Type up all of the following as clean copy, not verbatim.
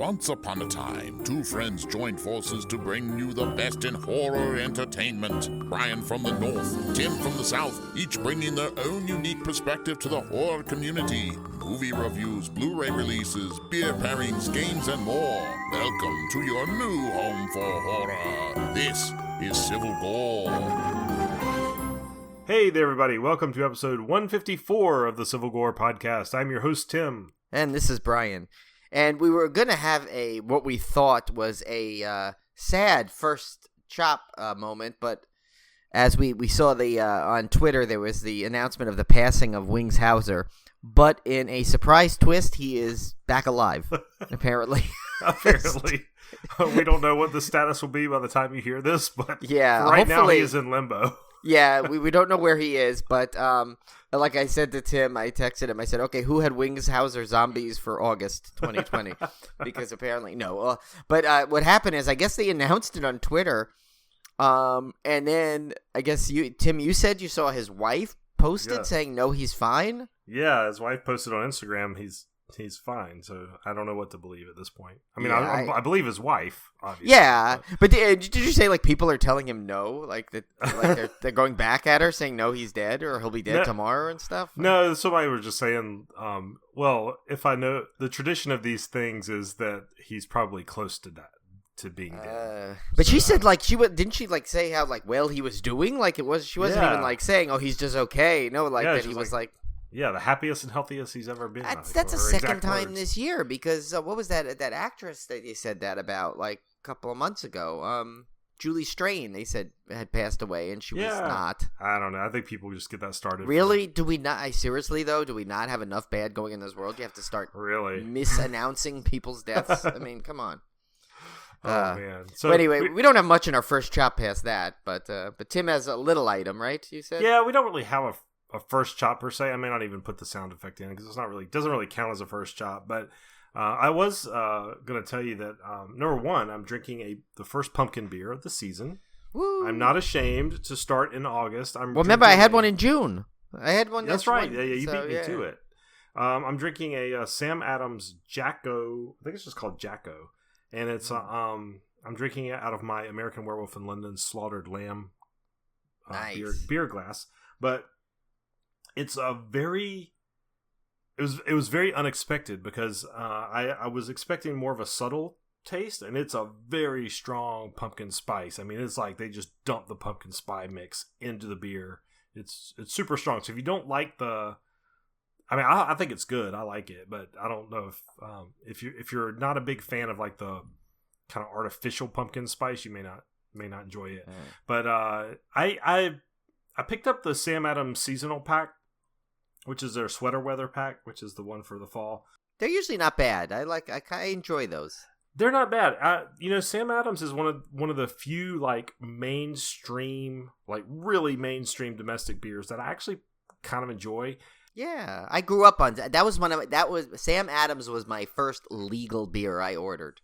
Once upon a time, two friends joined forces to bring you the best in horror entertainment. Brian from the north, Tim from the south, each bringing their own unique perspective to the horror community. Movie reviews, Blu-ray releases, beer pairings, games, and more. Welcome to your new home for horror. This is Civil Gore. Hey there, everybody. Welcome to episode 154 of the Civil Gore podcast. I'm your host, Tim. And this is Brian. And we were going to have what we thought was a sad first chop moment, but as we saw on Twitter, there was the announcement of the passing of Wings Hauser. But in a surprise twist, he is back alive, apparently. Apparently. We don't know what the status will be by the time you hear this, but yeah, right now he is in limbo. Yeah, we don't know where he is, but like I said to Tim, I texted him, I said, okay, who had Wings Hauser zombies for August 2020? Because apparently, no. But what happened is, I guess they announced it on Twitter, and then I guess Tim, you said you saw his wife posted saying, no, he's fine? Yeah, his wife posted on Instagram, he's fine, so I don't know what to believe at this point. I mean, yeah, I believe his wife, obviously. Yeah, but did you say, like, people are telling him no? Like, they're going back at her saying, no, he's dead, or he'll be dead tomorrow and stuff? No, somebody was just saying, well, if I know, the tradition of these things is that he's probably close to that. To being dead. But she said, like, didn't she, like, say how, like, well he was doing? Like, she wasn't even, like, saying, oh, he's just okay. No, like, that he was, like... Yeah, the happiest and healthiest he's ever been. That's the second time this year, because what was that actress that you said that about, like, a couple of months ago? Julie Strain, they said, had passed away, and she was not. I don't know. I think people just get that started. Really? Do we not? Seriously, though? Do we not have enough bad going in this world? You have to start misannouncing people's deaths? I mean, come on. Oh, man. So but anyway, we don't have much in our first chop past that, but Tim has a little item, right? You said? Yeah, we don't really have a first chop per se. I may not even put the sound effect in because doesn't really count as a first chop. But I was going to tell you that number one, I'm drinking the first pumpkin beer of the season. Woo. I'm not ashamed to start in August. Remember, I had one in June. I had one. That's right. Yeah, you beat me to it. I'm drinking a Sam Adams Jacko. I think it's just called Jacko, and it's I'm drinking it out of my American Werewolf in London Slaughtered Lamb beer glass, but. It was very unexpected because I was expecting more of a subtle taste, and it's a very strong pumpkin spice. I mean, it's like they just dump the pumpkin spice mix into the beer. It's super strong. So if you don't like I think it's good. I like it, but I don't know if you're not a big fan of like the kind of artificial pumpkin spice, you may not enjoy it. But I picked up the Sam Adams seasonal pack, which is their sweater weather pack, which is the one for the fall. They're usually not bad. I enjoy those. They're not bad. Sam Adams is one of the few like mainstream, like really mainstream domestic beers that I actually kind of enjoy. Yeah, I grew up on that. Sam Adams was my first legal beer I ordered,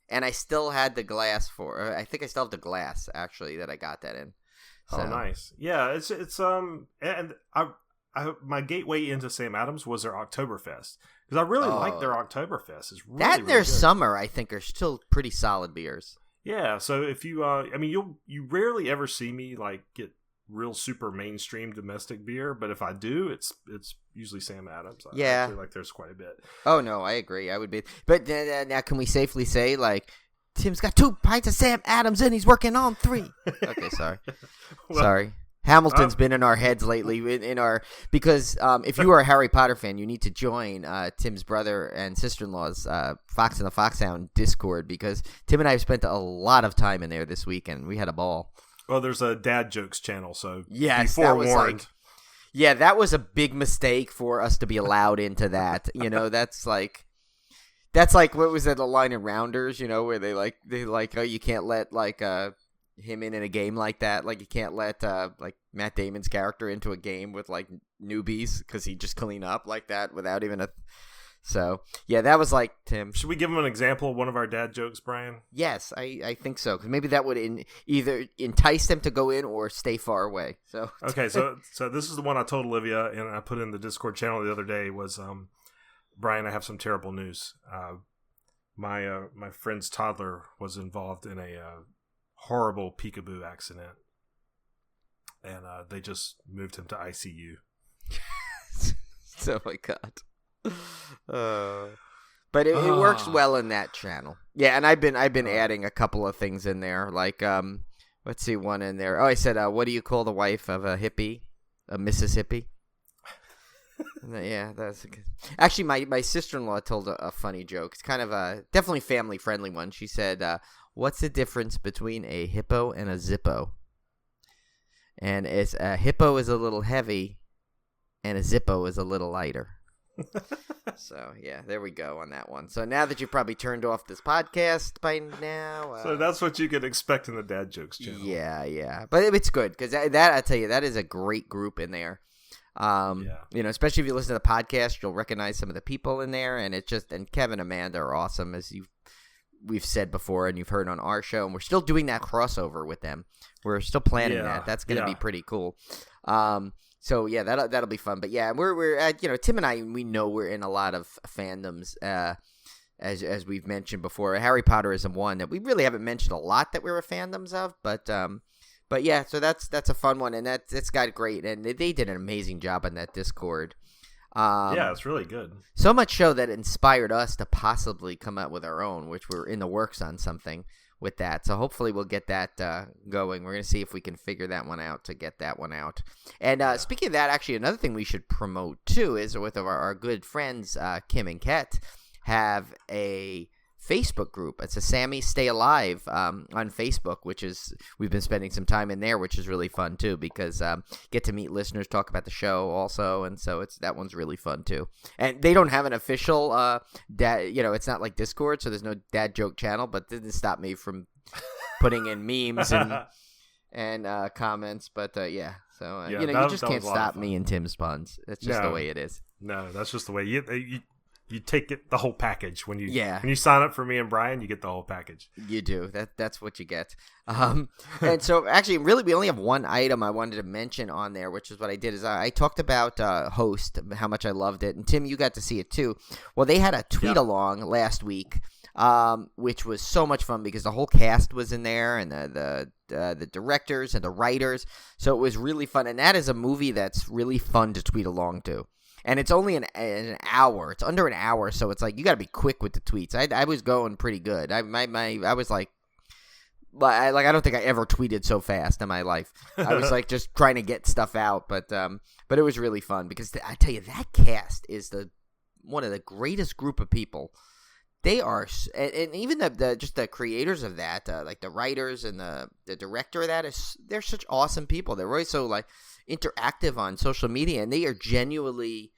and I still had the glass I think I still have the glass actually that I got that in. So. Oh, nice. Yeah, it's and my gateway into Sam Adams was their Oktoberfest because I really like their Oktoberfest. It's really, and their really good. Summer, I think, are still pretty solid beers. Yeah, so if you, you rarely ever see me like get real super mainstream domestic beer, but if I do, it's usually Sam Adams. I actually like theirs quite a bit. Oh no, I agree. I would be, but now can we safely say like? Tim's got 2 pints of Sam Adams and he's working on 3. Okay, sorry. Sorry. Hamilton's been in our heads lately because if you are a Harry Potter fan, you need to join Tim's brother and sister-in-law's Fox and the Foxhound Discord because Tim and I have spent a lot of time in there this week and we had a ball. Well, there's a dad jokes channel, so yes, be forewarned. That was a big mistake for us to be allowed into that. That's like what was that, the line in Rounders, where they oh, you can't let like him in a game like that, like you can't let like Matt Damon's character into a game with like newbies because he'd just clean up like that without even so yeah, that was like Tim. Should we give him an example of one of our dad jokes, Brian? Yes, I think so, because maybe that would either entice them to go in or stay far away. So okay, so this is the one I told Olivia and I put in the Discord channel the other day was Brian, I have some terrible news. my friend's toddler was involved in a horrible peekaboo accident, and they just moved him to ICU. Oh my god. But it works well in that channel. Yeah, and I've been adding a couple of things in there, like let's see, one in there. Oh, I said, what do you call the wife of a hippie? A Mississippi? Yeah, that's good. Actually, my sister-in-law told a funny joke. It's kind of a definitely family-friendly one. She said, what's the difference between a hippo and a Zippo? And it's a hippo is a little heavy, and a Zippo is a little lighter. So, yeah, there we go on that one. So now that you've probably turned off this podcast by now. So that's what you could expect in the Dad Jokes channel. Yeah. But it's good because that, I tell you, that is a great group in there. You know, especially if you listen to the podcast, you'll recognize some of the people in there. And and Kevin and Amanda are awesome, as we've said before and you've heard on our show. And we're still doing that crossover with them. We're still planning that. That's going to be pretty cool. So yeah, that'll be fun. But yeah, we're Tim and I, we know we're in a lot of fandoms, as we've mentioned before. Harry Potter is one that we really haven't mentioned a lot that we're fandoms of, but yeah, so that's a fun one, and that's got great, and they did an amazing job on that Discord. Yeah, it's really good. So much so that it inspired us to possibly come out with our own, which we're in the works on something with that. So hopefully we'll get that going. We're going to see if we can figure that one out to get that one out. And speaking of that, actually, another thing we should promote, too, is with our good friends, Kim and Ket, have a Facebook group. It's a Sammy Stay Alive on Facebook, which is we've been spending some time in there, which is really fun, too, because get to meet listeners, talk about the show also, and so that one's really fun, too. And they don't have an official it's not like Discord, so there's no dad joke channel, but it didn't stop me from putting in memes and comments, but yeah. So you just can't stop me and Tim's puns. That's just the way it is. No, that's just the way you take it, the whole package when you sign up for me and Brian, you get the whole package. You do. That's what you get. And so actually, really, we only have one item I wanted to mention on there, which is what I did is I talked about Host, how much I loved it, and Tim, you got to see it too. Well, they had a tweet along last week, which was so much fun because the whole cast was in there and the directors and the writers, so it was really fun. And that is a movie that's really fun to tweet along to. And it's only an hour. It's under an hour, so it's like you got to be quick with the tweets. I was going pretty good. I was like I don't think I ever tweeted so fast in my life. I was like just trying to get stuff out, but it was really fun because I tell you, that cast is one of the greatest group of people. They are, and even the creators of that, like the writers and the director of that, they're such awesome people. They're always so like interactive on social media, and they are genuinely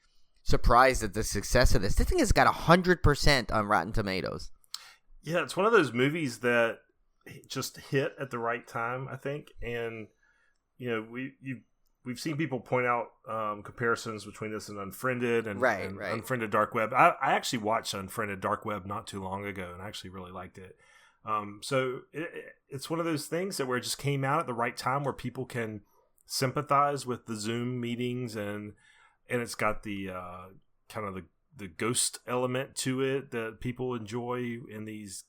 surprised at the success of this. This thing has got 100% on Rotten Tomatoes. Yeah, it's one of those movies that just hit at the right time, I think. And we've seen people point out comparisons between this and Unfriended and Unfriended Dark Web. I actually watched Unfriended Dark Web not too long ago, and I actually really liked it. So it's one of those things where it just came out at the right time where people can sympathize with the Zoom meetings, and it's got the kind of the ghost element to it that people enjoy in these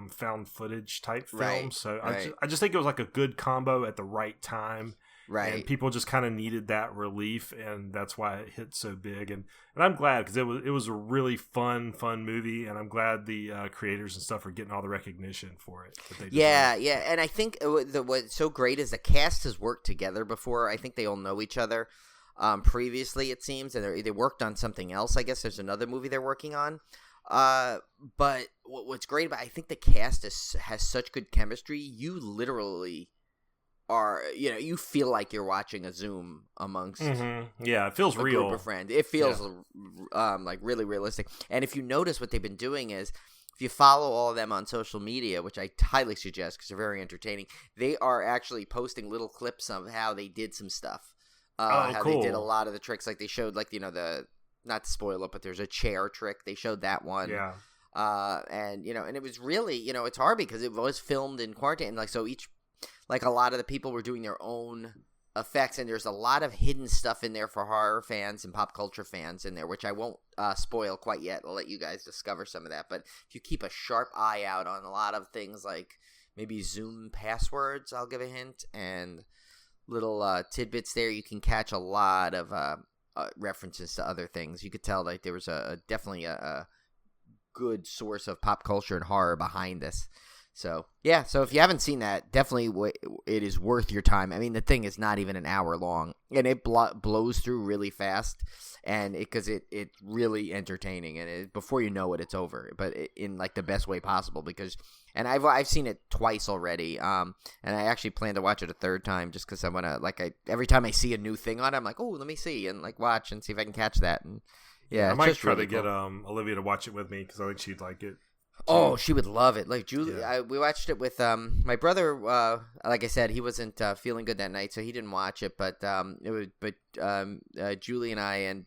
found footage type films. So I just think it was like a good combo at the right time. Right. And people just kind of needed that relief, and that's why it hit so big. And I'm glad because it was a really fun movie, and I'm glad the creators and stuff are getting all the recognition for it. That they deserve. And I think what's so great is the cast has worked together before. I think they all know each other previously, it seems, and they worked on something else. I guess there's another movie they're working on. But what's great about I think the cast has such good chemistry. You literally you feel like you're watching a Zoom amongst it feels real group of friends. It feels like really realistic. And if you notice, what they've been doing is, if you follow all of them on social media, which I highly suggest because they're very entertaining, they are actually posting little clips of how they did some stuff. How cool. They did a lot of the tricks, like they showed, like, the not to spoil it, but there's a chair trick. They showed that one. Yeah. And it was really, it's hard because it was filmed in quarantine, and like so each. Like a lot of the people were doing their own effects, and there's a lot of hidden stuff in there for horror fans and pop culture fans in there, which I won't spoil quite yet. I'll let you guys discover some of that. But if you keep a sharp eye out on a lot of things like maybe Zoom passwords, I'll give a hint, and little tidbits there, you can catch a lot of references to other things. You could tell like there was definitely a good source of pop culture and horror behind this. So, yeah, so if you haven't seen that, definitely it is worth your time. I mean, the thing is not even an hour long, and it blows through really fast, and it's really entertaining, and before you know it, it's over, but in, like, the best way possible, because, and I've seen it twice already, and I actually plan to watch it a third time, just because I want to, like, every time I see a new thing on it, I'm like, oh, let me see, and, like, watch and see if I can catch that, and, yeah, I might try really to get Olivia to watch it with me, because I think she'd like it. Oh, she would love it. Like Julie, yeah. We watched it with my brother. Like I said, he wasn't feeling good that night, so he didn't watch it. But Julie and I and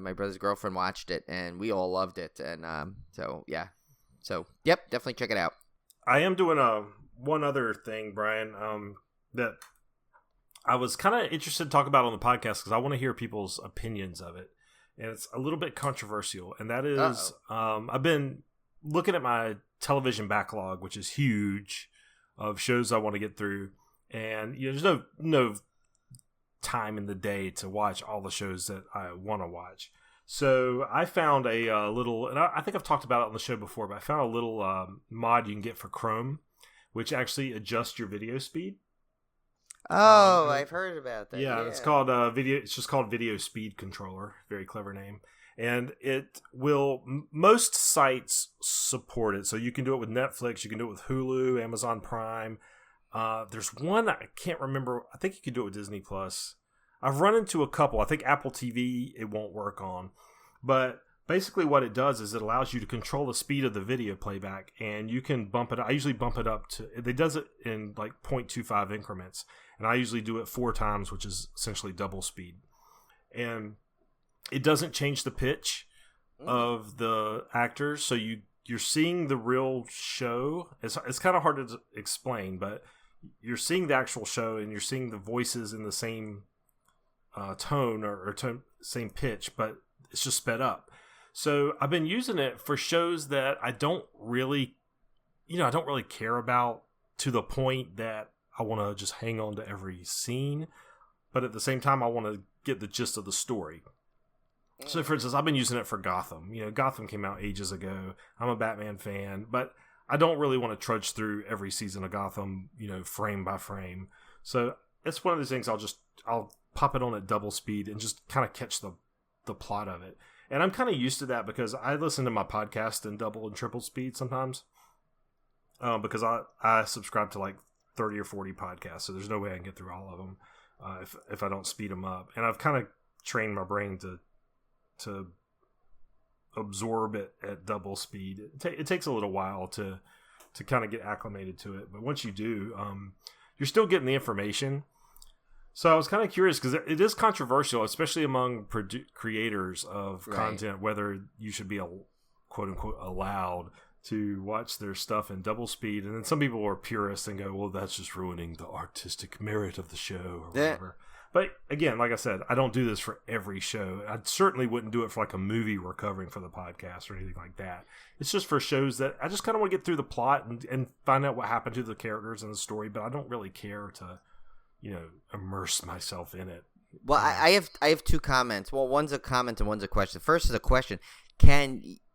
my brother's girlfriend watched it, and we all loved it. And so yep, definitely check it out. I am doing one other thing, Brian, that I was kind of interested to talk about on the podcast because I want to hear people's opinions of it, and it's a little bit controversial. And that is, I've been looking at my television backlog, which is huge, of shows I want to get through, and there's no time in the day to watch all the shows that I want to watch. So I found a little, and I think I've talked about it on the show before, but I found a little mod you can get for Chrome, which actually adjusts your video speed. Oh, I've heard about that. Yeah, it's called video. It's just called Video Speed Controller. Very clever name. And it will, most sites support it. So you can do it with Netflix, you can do it with Hulu, Amazon Prime. There's one, I can't remember. I think you can do it with Disney Plus. I've run into a couple. I think Apple TV, it won't work on. But basically what it does is it allows you to control the speed of the video playback. And you can bump it. I usually bump it up to, it does it in like 0.25 increments. And I usually do it 4 times, which is essentially double speed. And it doesn't change the pitch of the actors, so you're seeing the real show. It's kind of hard to explain, but you're seeing the actual show, and you're seeing the voices in the same tone or same pitch, but it's just sped up. So I've been using it for shows that I don't really care about, to the point that I want to just hang on to every scene, but at the same time I want to get the gist of the story. So, for instance, I've been using it for Gotham. Gotham came out ages ago. I'm a Batman fan, but I don't really want to trudge through every season of Gotham, frame by frame. So it's one of those things I'll pop it on at double speed and just kind of catch the plot of it. And I'm kind of used to that because I listen to my podcast in double and triple speed sometimes, because I subscribe to like 30 or 40 podcasts, so there's no way I can get through all of them if I don't speed them up. And I've kind of trained my brain to absorb it at double speed. It takes a little while to kind of get acclimated to it, but once you do, you're still getting the information. So I was kind of curious because it is controversial, especially among creators of content, whether you should be quote unquote allowed to watch their stuff in double speed. And then some people are purists and go, well, that's just ruining the artistic merit of the show or whatever. But again, like I said, I don't do this for every show. I certainly wouldn't do it for like a movie we're covering for the podcast or anything like that. It's just for shows that I just kind of want to get through the plot and find out what happened to the characters in the story, but I don't really care to, immerse myself in it. Well, I have 2 comments. Well, one's a comment and one's a question. First is a question.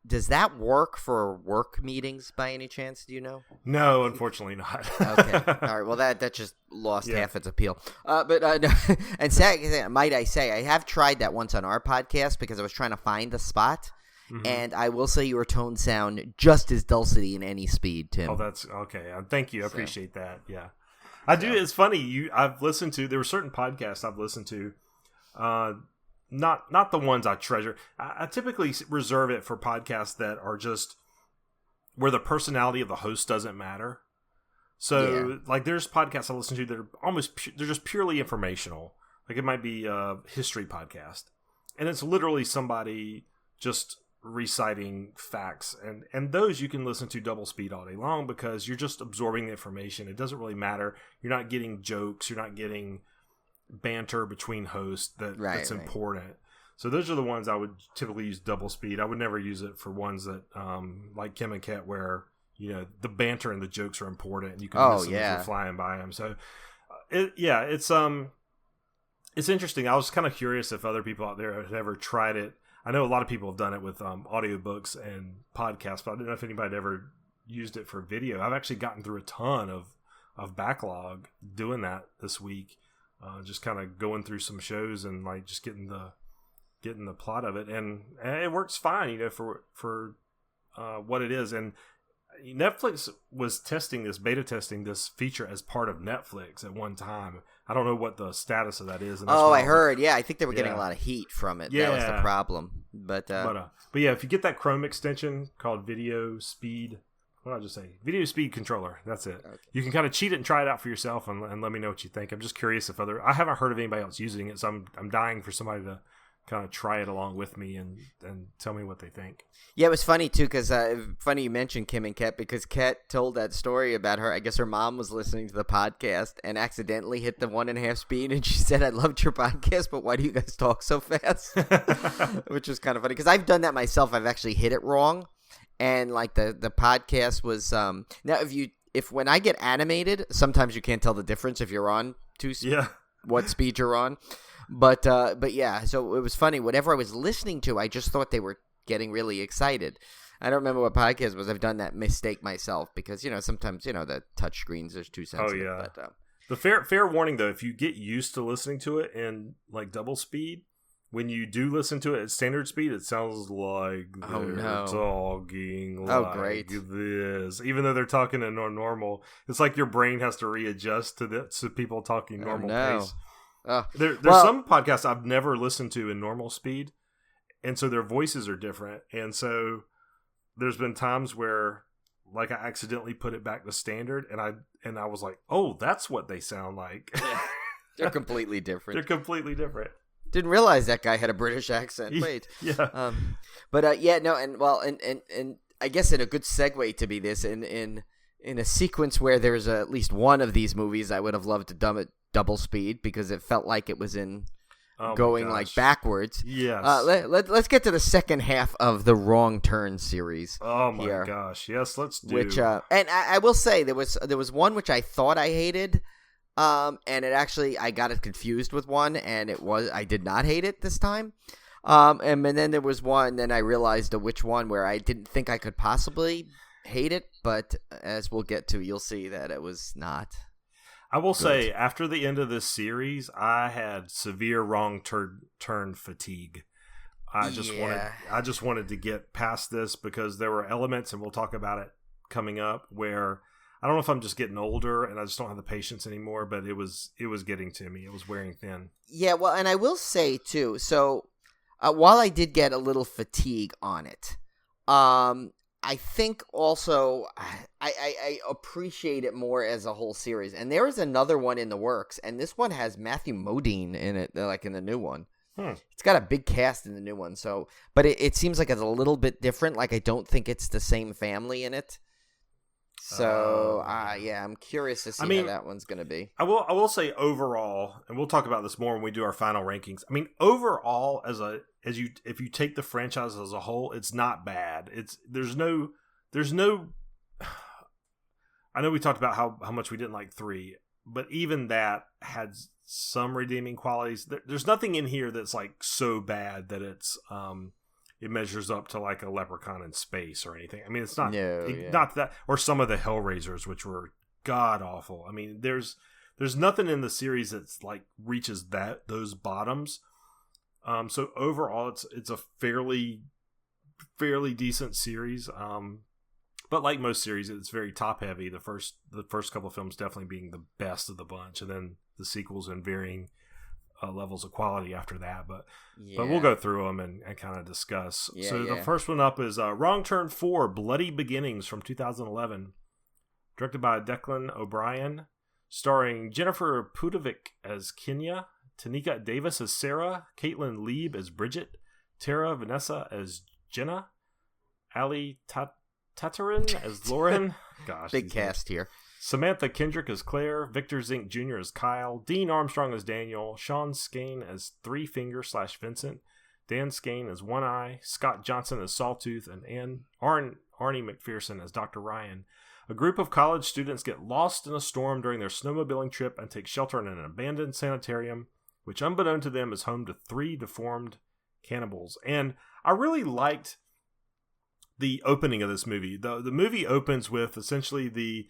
Does that work for work meetings by any chance? Do you know? No, unfortunately not. Okay. All right. Well, that just lost half its appeal. But no. And second, might I say, I have tried that once on our podcast because I was trying to find the spot. Mm-hmm. And I will say your tones sound just as dulcet in any speed, Tim. Oh, that's okay. Thank you. I appreciate that. Yeah. I do. It's funny. I've listened to, there were certain podcasts I've listened to, not the ones I treasure. I typically reserve it for podcasts that are just where the personality of the host doesn't matter. So, like, there's podcasts I listen to that are they're just purely informational. Like, it might be a history podcast, and it's literally somebody just reciting facts, and those you can listen to double speed all day long because you're just absorbing the information. It doesn't really matter. You're not getting jokes. You're not getting banter between hosts that's right. important. So those are the ones I would typically use double speed. I would never use it for ones that like Kim and Ket, where the banter and the jokes are important, and you can miss them if you're flying by them. So it's interesting. I was kind of curious if other people out there had ever tried it. I know a lot of people have done it with audiobooks and podcasts, but I don't know if anybody had ever used it for video. I've actually gotten through a ton of backlog doing that this week, just kind of going through some shows and like just getting the plot of it, and it works fine, for what it is. And Netflix was beta testing this feature as part of Netflix at one time. I don't know what the status of that is. And I heard. Yeah, I think they were getting a lot of heat from it. Yeah. That was the problem. But yeah, if you get that Chrome extension called Video Speed, what did I just say? Video Speed Controller. That's it. Okay. You can kind of cheat it and try it out for yourself, and let me know what you think. I'm just curious if I haven't heard of anybody else using it, so I'm dying for somebody to kind of try it along with me and tell me what they think. Yeah, it was funny too, because funny you mentioned Kim and Ket, because Ket told that story about her. I guess her mom was listening to the podcast and accidentally hit the 1.5 speed, and she said, "I loved your podcast, but why do you guys talk so fast?" Which was kind of funny, because I've done that myself. I've actually hit it wrong, and like the podcast was now if when I get animated, sometimes you can't tell the difference if you're on what speed you're on. But yeah, so it was funny. Whatever I was listening to, I just thought they were getting really excited. I don't remember what podcast was. I've done that mistake myself because, sometimes, the touch screens are too sensitive. Oh, yeah. But, the fair warning, though, if you get used to listening to it in, like, double speed, when you do listen to it at standard speed, it sounds like they're talking like this. Even though they're talking in normal, it's like your brain has to readjust to people talking normal pace. There's some podcasts I've never listened to in normal speed, and so their voices are different. And so there's been times where, like, I accidentally put it back to standard, and I was like, "Oh, that's what they sound like." Yeah. They're completely different. Didn't realize that guy had a British accent. Wait, yeah. And I guess in a good segue to be this in a sequence where there's at least one of these movies, I would have loved to dumb it double speed because it felt like it was going like backwards. Yes. Let's get to the second half of the Wrong Turn series. Oh my gosh. Yes, let's do. Which and I will say there was one which I thought I hated, and it actually I got it confused with one, and I did not hate it this time. And then there was one, then I realized which one where I didn't think I could possibly hate it, but as we'll get to, you'll see that it was not. I will say, after the end of this series, I had severe wrong turn fatigue. I just wanted to get past this because there were elements, and we'll talk about it coming up, where I don't know if I'm just getting older and I just don't have the patience anymore, but it was getting to me. It was wearing thin. Yeah, well, and I will say too. So while I did get a little fatigue on it, I think also I appreciate it more as a whole series. And there is another one in the works, and this one has Matthew Modine in it, like in the new one. It's got a big cast in the new one, but it seems like it's a little bit different. Like I don't think it's the same family in it. So I'm curious to see how that one's going to be. I will say overall, and we'll talk about this more when we do our final rankings. I mean, overall, if you take the franchise as a whole, it's not bad. There's no. I know we talked about how much we didn't like 3, but even that had some redeeming qualities. There's nothing in here that's like so bad that it's it measures up to like a Leprechaun in space or anything. I mean, it's not not that, or some of the Hellraisers, which were god awful. I mean, there's nothing in the series that's like reaches those bottoms. So overall, it's a fairly decent series. But like most series, it's very top heavy. The first couple of films definitely being the best of the bunch, and then the sequels in varying levels of quality after that. But we'll go through them and kind of discuss. The first one up is Wrong Turn 4: Bloody Beginnings from 2011, directed by Declan O'Brien, starring Jennifer Pudovic as Kenya, Tanika Davis as Sarah, Caitlin Lieb as Bridget, Tara Vanessa as Jenna, Ali Tatarin as Lauren. Gosh, big cast here. Samantha Kendrick as Claire, Victor Zink Jr. as Kyle, Dean Armstrong as Daniel, Sean Skane as Three Finger / Vincent, Dan Skane as One Eye, Scott Johnson as Sawtooth, and Arnie McPherson as Dr. Ryan. A group of college students get lost in a storm during their snowmobiling trip and take shelter in an abandoned sanitarium, which unbeknown to them is home to 3 deformed cannibals. And I really liked the opening of this movie. The movie opens with essentially the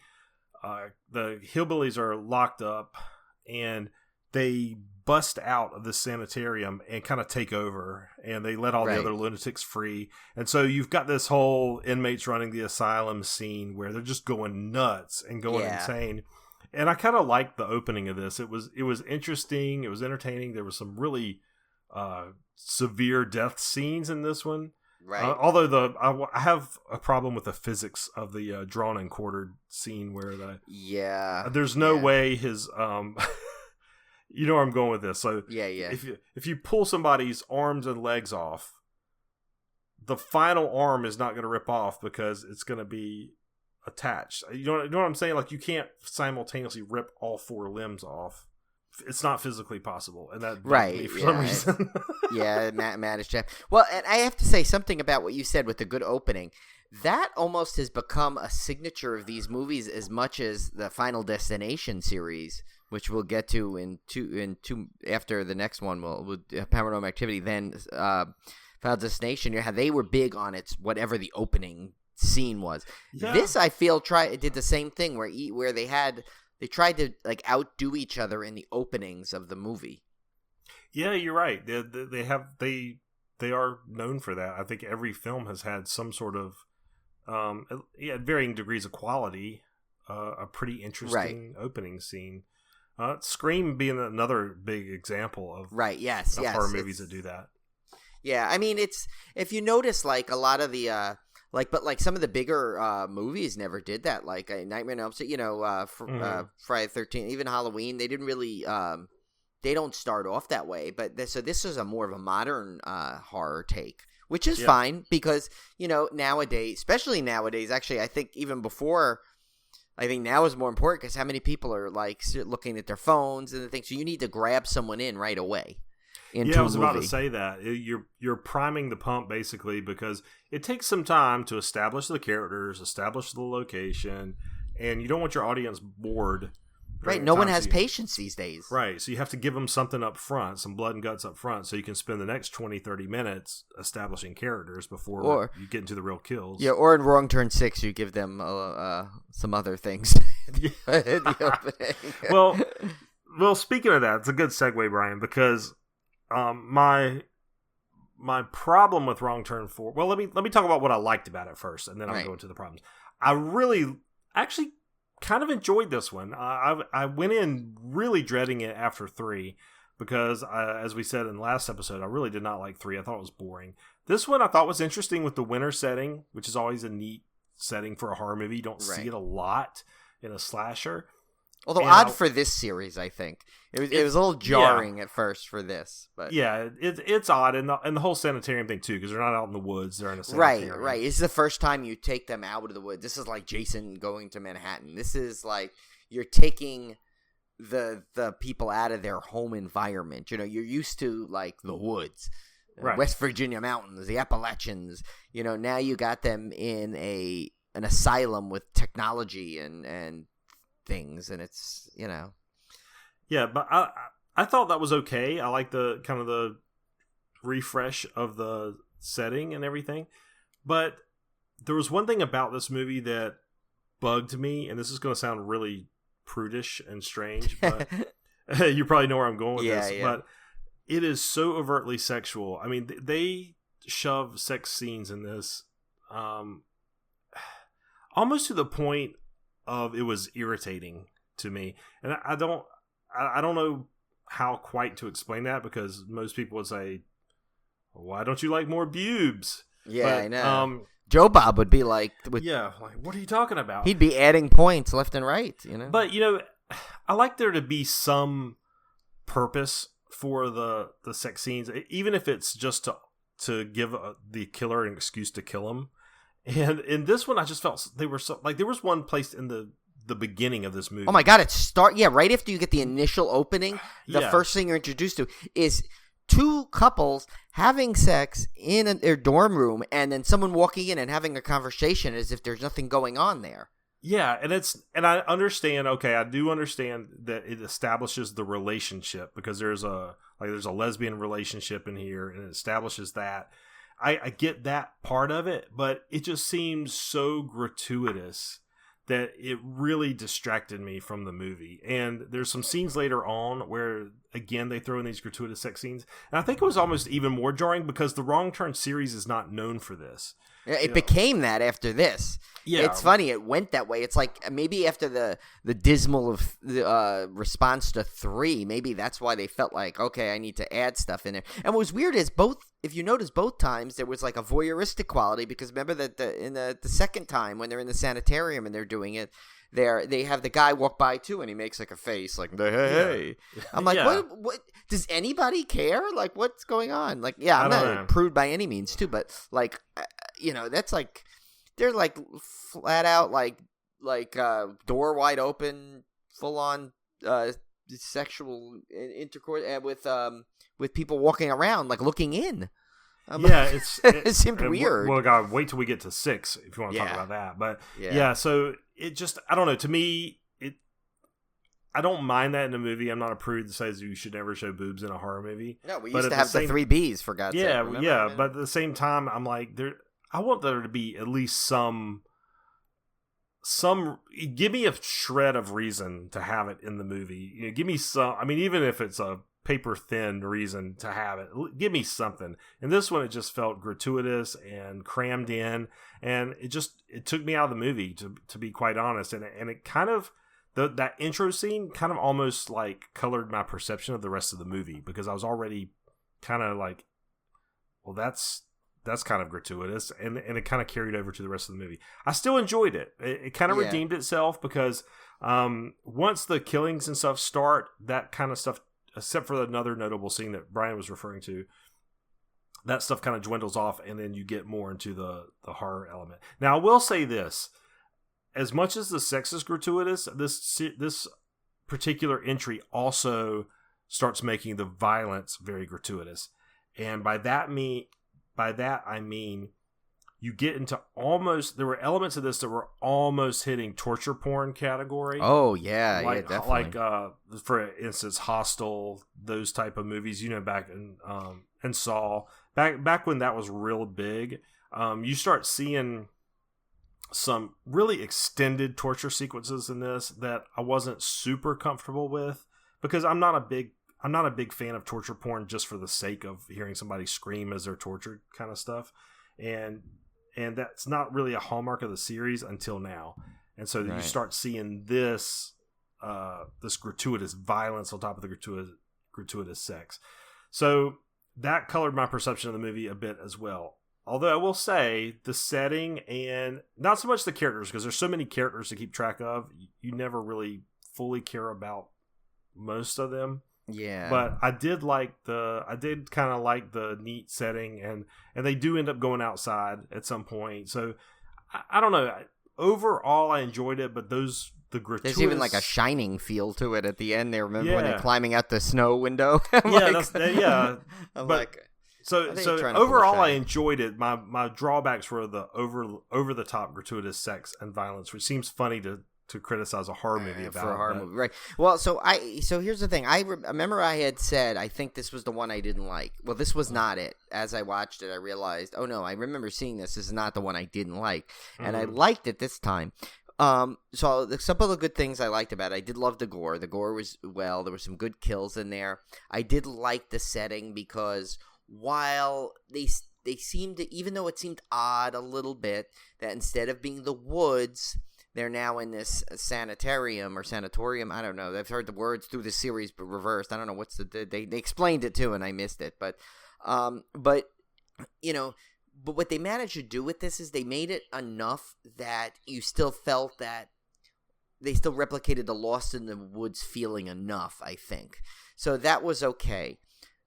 hillbillies are locked up and they bust out of the sanitarium and kind of take over, and they let all the other lunatics free. And so you've got this whole inmates running the asylum scene where they're just going nuts and going insane. And I kind of liked the opening of this. It was interesting. It was entertaining. There was some really severe death scenes in this one. Right. Although I have a problem with the physics of the drawn and quartered scene where there's no way his you know where I'm going with this. So if you pull somebody's arms and legs off, the final arm is not going to rip off because it's going to be attached. You know what I'm saying? Like, you can't simultaneously rip all 4 limbs off. It's not physically possible, and that me for some reason. Matt is Jeff. Well, and I have to say something about what you said with the good opening. That almost has become a signature of these movies as much as the Final Destination series, which we'll get to in two after the next one. With Paranormal Activity, then Final Destination. They were big on its whatever the opening scene was. Yeah. This, I feel, did the same thing where they tried to like outdo each other in the openings of the movie. Yeah, you're right. They are known for that. I think every film has had some sort of at varying degrees of quality, a pretty interesting opening scene. Scream being another big example of horror movies that do that. Yeah, I mean, it's if you notice, like a lot of the but some of the bigger movies never did that. Like Nightmare on Elm Street, Friday the 13th, even Halloween. They didn't really. They don't start off that way. But so this is a more of a modern horror take, which is fine because nowadays, especially nowadays. Actually, I think even before. I think now is more important because how many people are like looking at their phones and the things. So you need to grab someone in right away. I was about to say that you're priming the pump basically because it takes some time to establish the characters, establish the location, and you don't want your audience bored. Right, no one has patience these days. Right, so you have to give them something up front, some blood and guts up front, so you can spend the next 20, 30 minutes establishing characters before you get into the real kills. Yeah, or in Wrong Turn 6, you give them some other things in the opening. Well, speaking of that, it's a good segue, Brian, because my problem with Wrong Turn 4. Well, let me talk about what I liked about it first, and then I'll go into the problems. I really actually kind of enjoyed this one. I went in really dreading it after 3 because, as we said in the last episode, I really did not like 3. I thought it was boring. This one I thought was interesting with the winter setting, which is always a neat setting for a horror movie. You don't see it a lot in a slasher. Although odd for this series, I think it was a little jarring at first for this, but it's odd, and the whole sanitarium thing too, because they're not out in the woods; they're in a sanitarium. Right. It's the first time you take them out of the woods. This is like Jason going to Manhattan. This is like you're taking the people out of their home environment. You're used to like the woods, West Virginia mountains, the Appalachians. Now you got them in an asylum with technology and things, and it's but I thought that was okay. I like the kind of the refresh of the setting and everything, but there was one thing about this movie that bugged me, and this is going to sound really prudish and strange, but you probably know where I'm going with this. But it is so overtly sexual. I mean, they shove sex scenes in this almost to the point of it was irritating to me, and I don't know how quite to explain that, because most people would say, why don't you like more pubes? I know. Joe Bob would be like, what are you talking about? He'd be adding points left and right, But I like there to be some purpose for the sex scenes, even if it's just to give the killer an excuse to kill him. And in this one, I just felt they were so like there was one place in the the beginning of this movie. Oh my god, right after you get the initial opening, the first thing you're introduced to is two couples having sex in their dorm room, and then someone walking in and having a conversation as if there's nothing going on there. Yeah, and I understand. Okay, I do understand that it establishes the relationship because there's a lesbian relationship in here, and it establishes that. I get that part of it, but it just seems so gratuitous that it really distracted me from the movie. And there's some scenes later on where, again, they throw in these gratuitous sex scenes. And I think it was almost even more jarring because the Wrong Turn series is not known for this. It became that after this. Yeah. It's funny. It went that way. It's like maybe after the dismal response to 3, maybe that's why they felt like, okay, I need to add stuff in there. And what was weird is if you notice both times, there was like a voyeuristic quality because remember that in the second time when they're in the sanitarium and they're doing it, they have the guy walk by too and he makes like a face like, hey. I'm like, what? Does anybody care? Like, what's going on? Like, yeah, I'm not a prude by any means too, but like, that's like, they're like flat out like door wide open, full on sexual intercourse with people walking around like looking in. It seemed weird. Well, God, wait till we get to 6 if you want to talk about that. But so it just, I don't know. To me, I don't mind that in a movie. I'm not a prude that says you should never show boobs in a horror movie. No, we used to have the 3 Bs for God's sake. Yeah. But at the same time, I'm like, I want there to be at least some. Give me a shred of reason to have it in the movie. Give me some. I mean, even if it's a paper thin reason to have it, give me something. And this one, it just felt gratuitous and crammed in, and it took me out of the movie to be quite honest. And it kind of that intro scene kind of almost like colored my perception of the rest of the movie because I was already kind of like, well, that's kind of gratuitous, and it kind of carried over to the rest of the movie. I still enjoyed it. It kind of redeemed itself because once the killings and stuff start, that kind of stuff, except for another notable scene that Brian was referring to, that stuff kind of dwindles off, and then you get more into the horror element. Now, I will say this. As much as the sex is gratuitous, this particular entry also starts making the violence very gratuitous. And by that I mean you get into there were elements of this that were almost hitting torture porn category. Oh yeah, definitely. Like for instance, Hostel, those type of movies, back in Saw, back when that was real big. You start seeing some really extended torture sequences in this that I wasn't super comfortable with because I'm not a big fan of torture porn just for the sake of hearing somebody scream as they're tortured kind of stuff. And that's not really a hallmark of the series until now. And so you start seeing this gratuitous violence on top of the gratuitous sex. So that colored my perception of the movie a bit as well. Although I will say the setting and not so much the characters, because there's so many characters to keep track of, you never really fully care about most of them. Yeah. But I did kind of like the neat setting, and they do end up going outside at some point. So I don't know. Overall, I enjoyed it, but the gratuitous... There's even like a Shining feel to it at the end there. Remember when they're climbing out the snow window? So overall, I enjoyed it. My drawbacks were the over the top gratuitous sex and violence, which seems funny to criticize a horror movie about. For a horror movie, right? Well, so here's the thing. I remember I had said I think this was the one I didn't like. Well, this was not it. As I watched it, I realized, oh no, I remember seeing this. This is not the one I didn't like, and I liked it this time. So some of the good things I liked about it, I did love the gore. The gore was there were some good kills in there. I did like the setting because while they seemed to, even though it seemed odd a little bit, that instead of being the woods, they're now in this sanatorium. I don't know. I've heard the words through the series, but reversed. I don't know they explained it too, and I missed it. But what they managed to do with this is they made it enough that you still felt that they still replicated the Lost in the Woods feeling enough, I think. So that was okay.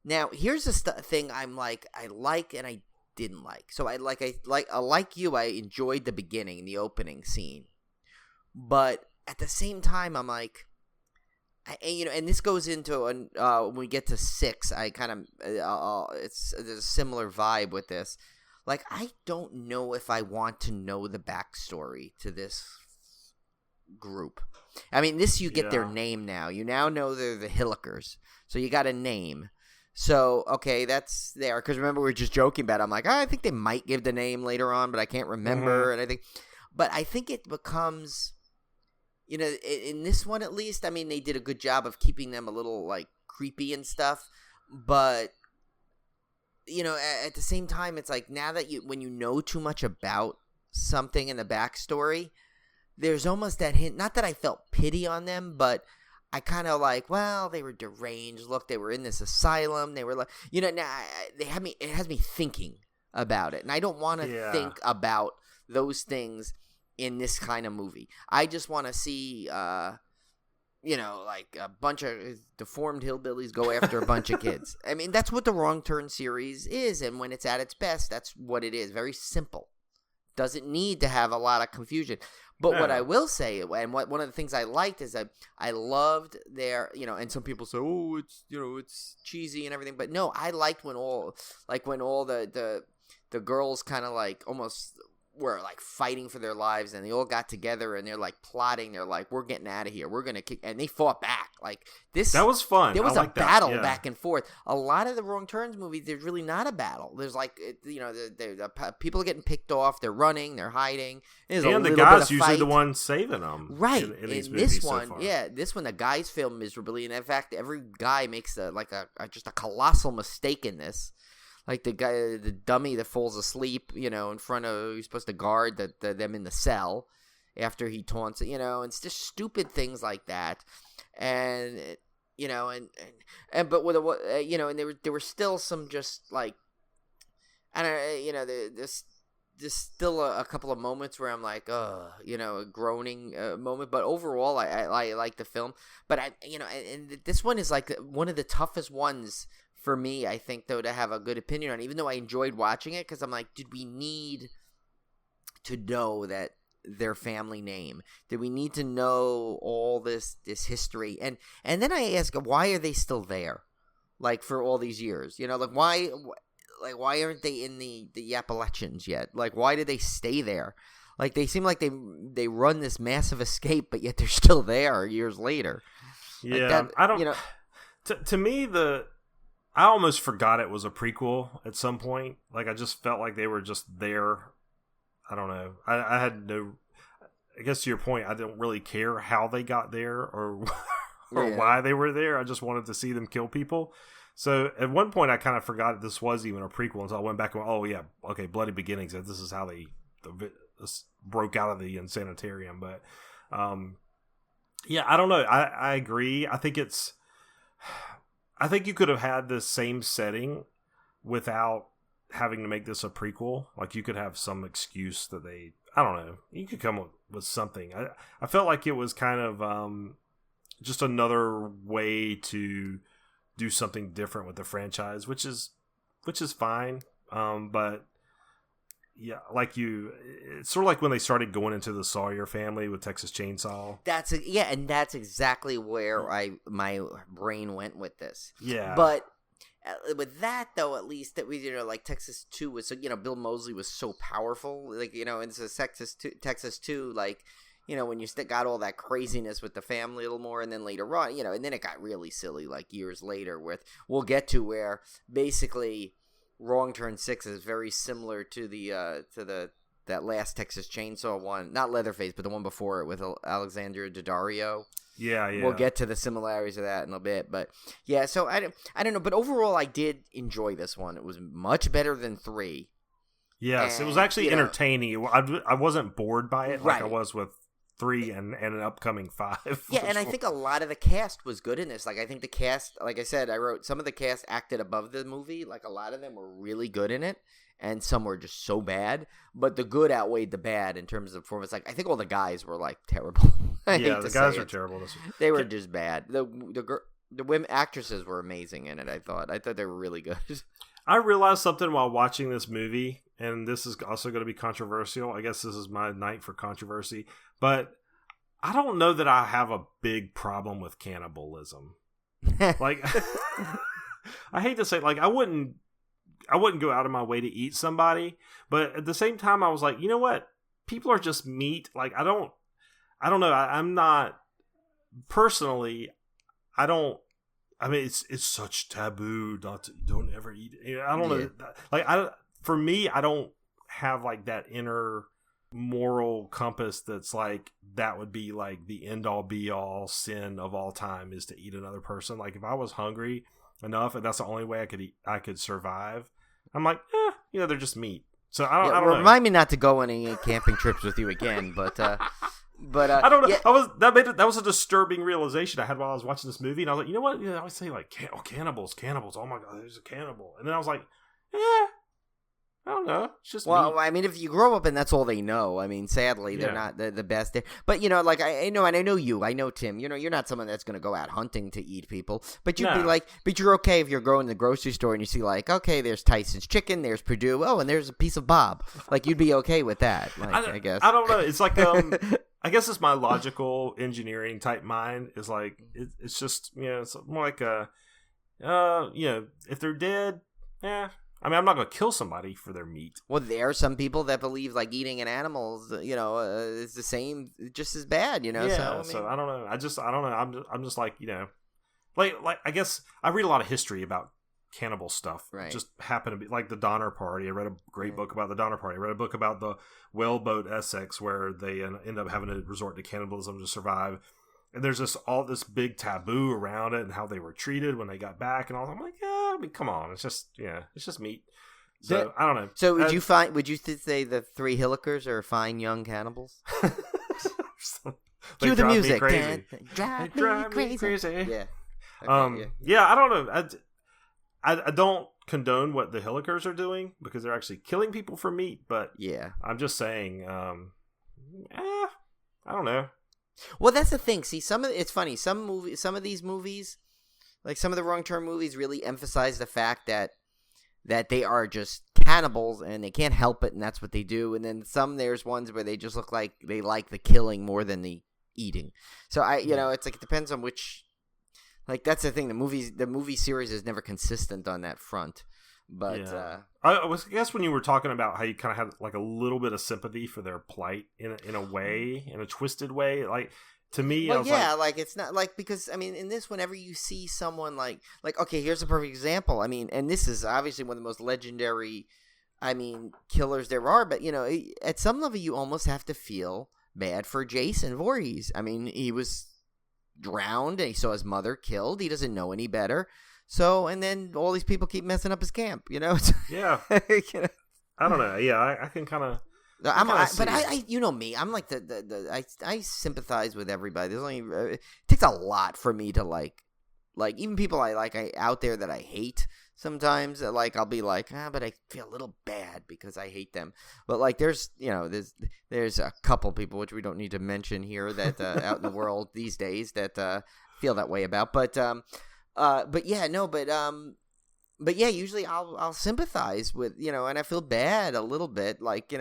Now, here's the thing I'm like, I like and I didn't like. So I like you, I enjoyed the beginning, the opening scene. But at the same time, I'm like, and this goes into when we get to 6. I kind of there's a similar vibe with this. Like, I don't know if I want to know the backstory to this group. I mean, you get their name now. You now know they're the Hillikers, so you got a name. So, okay, that's there. Because remember, we were just joking about it. I'm like, I think they might give the name later on, but I can't remember. And I think it becomes, in this one at least, I mean, they did a good job of keeping them a little, like, creepy and stuff. But, at the same time, it's like, now that when you know too much about something in the backstory, there's almost that hint. Not that I felt pity on them, but I kind of like, well, they were deranged. Look, they were in this asylum. They were like, now it has me thinking about it. And I don't want to think about those things in this kind of movie. I just want to see, like a bunch of deformed hillbillies go after a bunch of kids. I mean, that's what the Wrong Turn series is. And when it's at its best, that's what it is. Very simple. Doesn't need to have a lot of confusion. But what I will say, and one of the things I liked is that I loved their, and some people say, oh, it's, it's cheesy and everything. But no, I liked when all the girls kind of like almost were like fighting for their lives, and they all got together and they're like plotting. They're like, we're getting out of here. We're going to kick. And they fought back. Like this. That was fun. There was a battle back and forth. A lot of the Wrong Turns movies, there's really not a battle. There's like, the people are getting picked off. They're running. They're hiding. There's and the guys usually the ones saving them. Right. In these in movies this one, so far. this one, the guys fail miserably. And in fact, every guy makes just a colossal mistake in this. Like the guy, the dummy that falls asleep, in front of, he's supposed to guard them in the cell after he taunts it, it's just stupid things like that. And, but with and there were still some just like, I don't know, there's still a couple of moments where I'm like, a groaning moment. But overall, I like the film. But and this one is like one of the toughest ones for me, I think, though, to have a good opinion on, even though I enjoyed watching it, because I'm like, did we need to know that their family name? Did we need to know all this history? And then I ask, why are they still there? Like, for all these years, why aren't they in the Appalachians yet? Like, why did they stay there? Like, they seem like they run this massive escape, but yet they're still there years later. Yeah, I don't. To me, I almost forgot it was a prequel at some point. Like, I just felt like they were just there. I don't know. I had no. I guess to your point, I didn't really care how they got there or why they were there. I just wanted to see them kill people. So at one point, I kind of forgot this was even a prequel until I went back and went, oh yeah, okay, Bloody Beginnings. This is how they broke out of the sanitarium. But yeah, I don't know. I agree. I think you could have had the same setting without having to make this a prequel. Like, you could have some excuse that I don't know. You could come up with something. I felt like it was kind of just another way to do something different with the franchise, which is fine. But yeah, it's sort of like when they started going into the Sawyer family with Texas Chainsaw. And that's exactly where my brain went with this. Yeah, but with that though, at least that we like Texas 2 was Bill Moseley was so powerful, like and so Texas 2 like when you got all that craziness with the family a little more, and then later on and then it got really silly like years later with we'll get to where basically Wrong Turn 6 is very similar to that last Texas Chainsaw one, not Leatherface, but the one before it with Alexandra Daddario. Yeah. We'll get to the similarities of that in a bit, but yeah. So I don't know, but overall, I did enjoy this one. It was much better than 3. Yes, it was actually entertaining. I wasn't bored by it like I was with 3 and an upcoming 5. Yeah, and I think a lot of the cast was good in this. Like, I think the cast, like I said, I wrote some of the cast acted above the movie. Like, a lot of them were really good in it, and some were just so bad. But the good outweighed the bad in terms of performance. Like, I think all the guys were like terrible. Yeah, the guys were terrible. They were just bad. The women actresses were amazing in it. I thought they were really good. I realized something while watching this movie, and this is also going to be controversial. I guess this is my night for controversy. But I don't know that I have a big problem with cannibalism. Like, I hate to say, like, I wouldn't go out of my way to eat somebody, but at the same time, I was like, you know what? People are just meat. Like, I don't know. I'm not personally. I don't. I mean, it's such taboo not to, don't ever eat. I don't know. Like, for me, I don't have like that inner moral compass that's like that would be like the end all be all sin of all time is to eat another person. Like, if I was hungry enough and that's the only way I could survive, I'm like, they're just meat. So I don't know. Remind me not to go on any camping trips with you again, but I don't know. Yeah. That was a disturbing realization I had while I was watching this movie, and I was like, you know what? I always say like, cannibals. Oh my god, there's a cannibal. And then I was like, I don't know. It's just well, meat. I mean, if you grow up and that's all they know, I mean, sadly, they're not the best. But like I know, and I know you, I know Tim. You're not someone that's going to go out hunting to eat people. But you'd be like, but you're okay if you're going to the grocery store and you see like, okay, there's Tyson's chicken, there's Purdue, and there's a piece of Bob. Like, you'd be okay with that. Like, I guess. I don't know. It's like I guess it's my logical engineering type mind is like it's just it's more like if they're dead, I mean, I'm not going to kill somebody for their meat. Well, there are some people that believe like eating an animal is the same, just as bad. Yeah. So I don't know. I don't know. I'm just like like I guess I read a lot of history about cannibal stuff. Right. Just happened to be like the Donner Party. I read a great book about the Donner Party. I read a book about the whaleboat Essex where they end up having to resort to cannibalism to survive. And there's all this big taboo around it and how they were treated when they got back and all. I'm like, I mean, come on, it's just meat. So I don't know. So would you say the three Hillikers are fine young cannibals? Cue the music. Drive me crazy. Yeah. Okay, yeah. I don't know. I don't condone what the Hillikers are doing because they're actually killing people for meat. But yeah, I'm just saying. I don't know. Well, that's the thing. See, it's funny. Some of these movies, like some of the wrong turn movies, really emphasize the fact that they are just cannibals and they can't help it, and that's what they do. And then there's ones where they just look like they like the killing more than the eating. So it's like it depends on which. Like, that's the thing. The movie series is never consistent on that front. But I guess when you were talking about how you kind of had like a little bit of sympathy for their plight in a way, in a twisted way, like to me, well, like it's not like, because I mean, in this, whenever you see someone like okay, here's a perfect example. I mean, and this is obviously one of the most legendary, killers there are. But at some level, you almost have to feel bad for Jason Voorhees. I mean, he was drowned and he saw his mother killed. He doesn't know any better. So, and then all these people keep messing up his camp, Yeah. I don't know. Yeah, I can kind of. I you know me. I'm like I sympathize with everybody. There's only it takes a lot for me to like even people I out there that I hate. Sometimes like I'll be like, but I feel a little bad because I hate them. But like there's a couple people which we don't need to mention here that out in the world these days that feel that way about. But usually I'll sympathize with, and I feel bad a little bit, like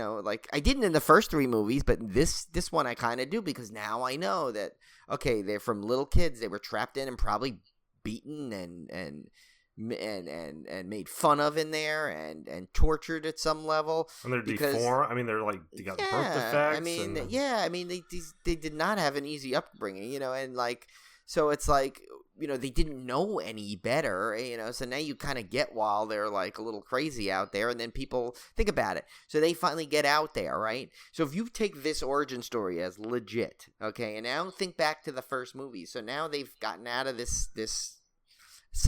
I didn't in the first three movies, but this one I kind of do, because now I know that, okay, they're from little kids, they were trapped in and probably beaten and made fun of in there and tortured at some level. And they're deformed. I mean, they're like, they got birth defects. They did not have an easy upbringing, and like, so it's like, they didn't know any better, so now you kind of get while they're like a little crazy out there, and then people think about it. So they finally get out there, right? So if you take this origin story as legit, okay, and now think back to the first movie. So now they've gotten out of this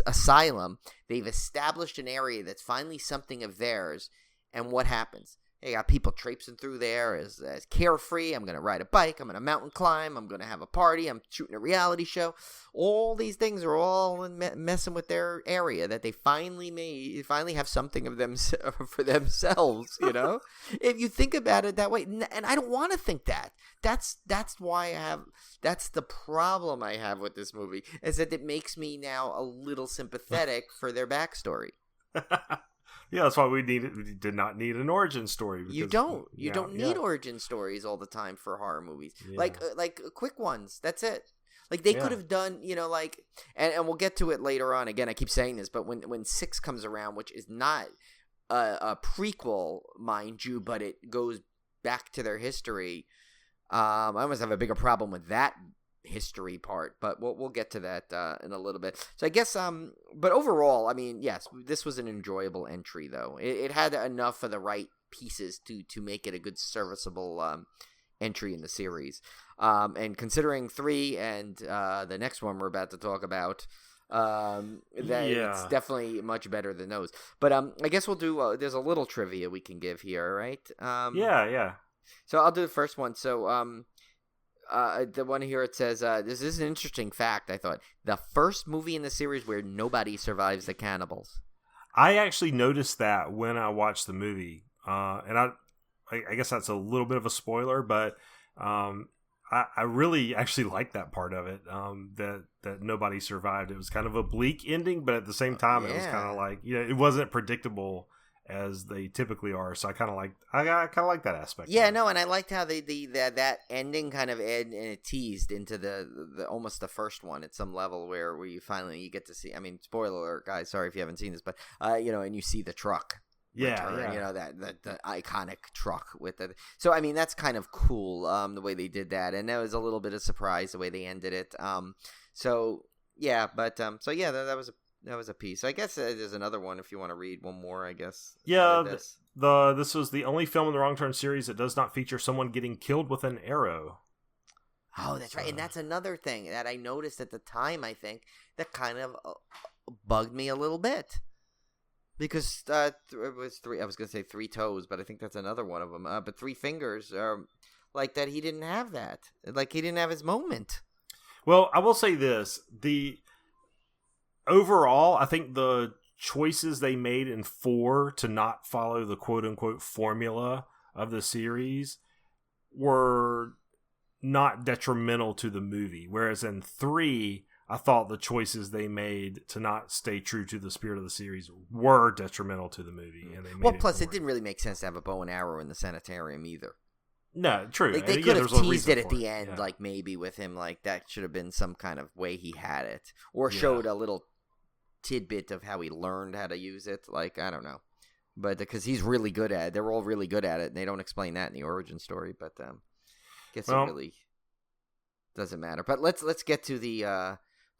asylum. They've established an area that's finally something of theirs, and what happens? They got people traipsing through there as carefree. I'm going to ride a bike. I'm going to mountain climb. I'm going to have a party. I'm shooting a reality show. All these things are all messing with their area that they finally have something of them for themselves, If you think about it that way, and I don't want to think that. That's why that's the problem I have with this movie, is that it makes me now a little sympathetic for their backstory. Yeah, that's why we did not need an origin story. Because, you don't need origin stories all the time for horror movies. Yeah. Like quick ones. That's it. Like they could have done, like, and we'll get to it later on. Again, I keep saying this, but when 6 comes around, which is not a prequel, mind you, but it goes back to their history. I almost have a bigger problem with that history part, but we'll get to that in a little bit. So I guess, but overall, I mean, yes, this was an enjoyable entry, though. It had enough of the right pieces to make it a good serviceable entry in the series. And considering 3 and the next one we're about to talk about, it's definitely much better than those. But I guess we'll do. There's a little trivia we can give here, right? Yeah. So I'll do the first one. So the one here, it says, this is an interesting fact, I thought. The first movie in the series where nobody survives the cannibals. I actually noticed that when I watched the movie. And I guess that's a little bit of a spoiler, but I really actually liked that part of it, that nobody survived. It was kind of a bleak ending, but at the same time, it was kind of like, it wasn't predictable as they typically are. So I kind of like that aspect. Yeah, no, and I liked how that ending kind of and it teased into the almost the first one at some level where you finally get to see. I mean, spoiler alert, guys. Sorry if you haven't seen this, but and you see the truck. Return, that the iconic truck with it. So I mean, that's kind of cool. The way they did that, and that was a little bit of surprise the way they ended it. So that was a piece. I guess there's another one if you want to read one more. I guess. Yeah. This was the only film in the Wrong Turn series that does not feature someone getting killed with an arrow. Oh, that's right, and that's another thing that I noticed at the time. I think that kind of bugged me a little bit. Because it was 3, I was going to say 3 toes, but I think that's another one of them. But 3 fingers, like that he didn't have that. Like he didn't have his moment. Well, I will say this. Overall, I think the choices they made in 4 to not follow the quote-unquote formula of the series were not detrimental to the movie. Whereas in 3... I thought the choices they made to not stay true to the spirit of the series were detrimental to the movie. And they made plus it didn't really make sense to have a bow and arrow in the sanitarium either. No, true. They could have teased it at the end, like maybe with him, like that should have been some kind of way he had it. Or showed a little tidbit of how he learned how to use it. Like, I don't know. But because he's really good at it. They're all really good at it. And they don't explain that in the origin story. But I guess it really doesn't matter. But let's get to the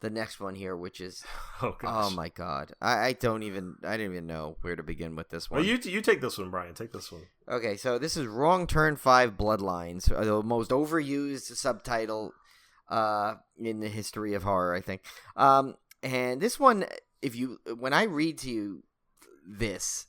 next one here, which is oh my god, I didn't even know where to begin with this one. Well, you take this one, Brian. Take this one. Okay, so this is Wrong Turn 5: Bloodlines, the most overused subtitle in the history of horror, I think. And this one, when I read to you this,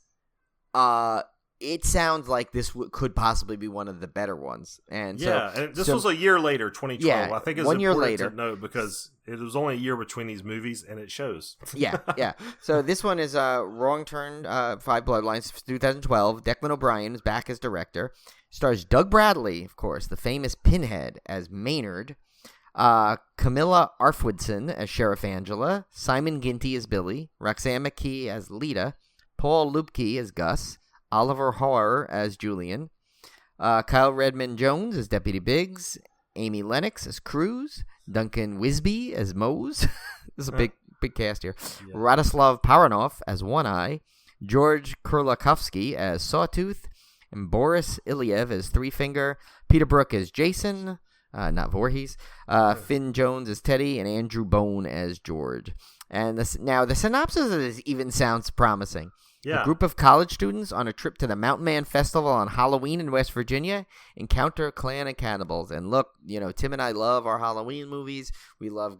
it sounds like this could possibly be one of the better ones. And and this was a year later, 2012. Yeah, I think it's 1 year important later. to know because it was only a year between these movies, and it shows. yeah. So this one is Wrong Turn 5 Bloodlines, 2012. Declan O'Brien is back as director. Stars Doug Bradley, of course, the famous Pinhead, as Maynard. Camilla Arfwidson as Sheriff Angela. Simon Ginty as Billy. Roxanne McKee as Lita. Paul Lubke as Gus. Oliver Hoare as Julian, Kyle Redmond Jones as Deputy Biggs, Amy Lennox as Cruz, Duncan Wisby as Mose. This is a big cast here. Yeah. Radoslav Paranov as One Eye, George Kurlakovsky as Sawtooth, and Boris Ilyev as Three Finger, Peter Brook as Jason, not Voorhees, Finn Jones as Teddy, and Andrew Bone as George. And the synopsis of this even sounds promising. Yeah. A group of college students on a trip to the Mountain Man Festival on Halloween in West Virginia encounter a clan of cannibals. And look, Tim and I love our Halloween movies. We love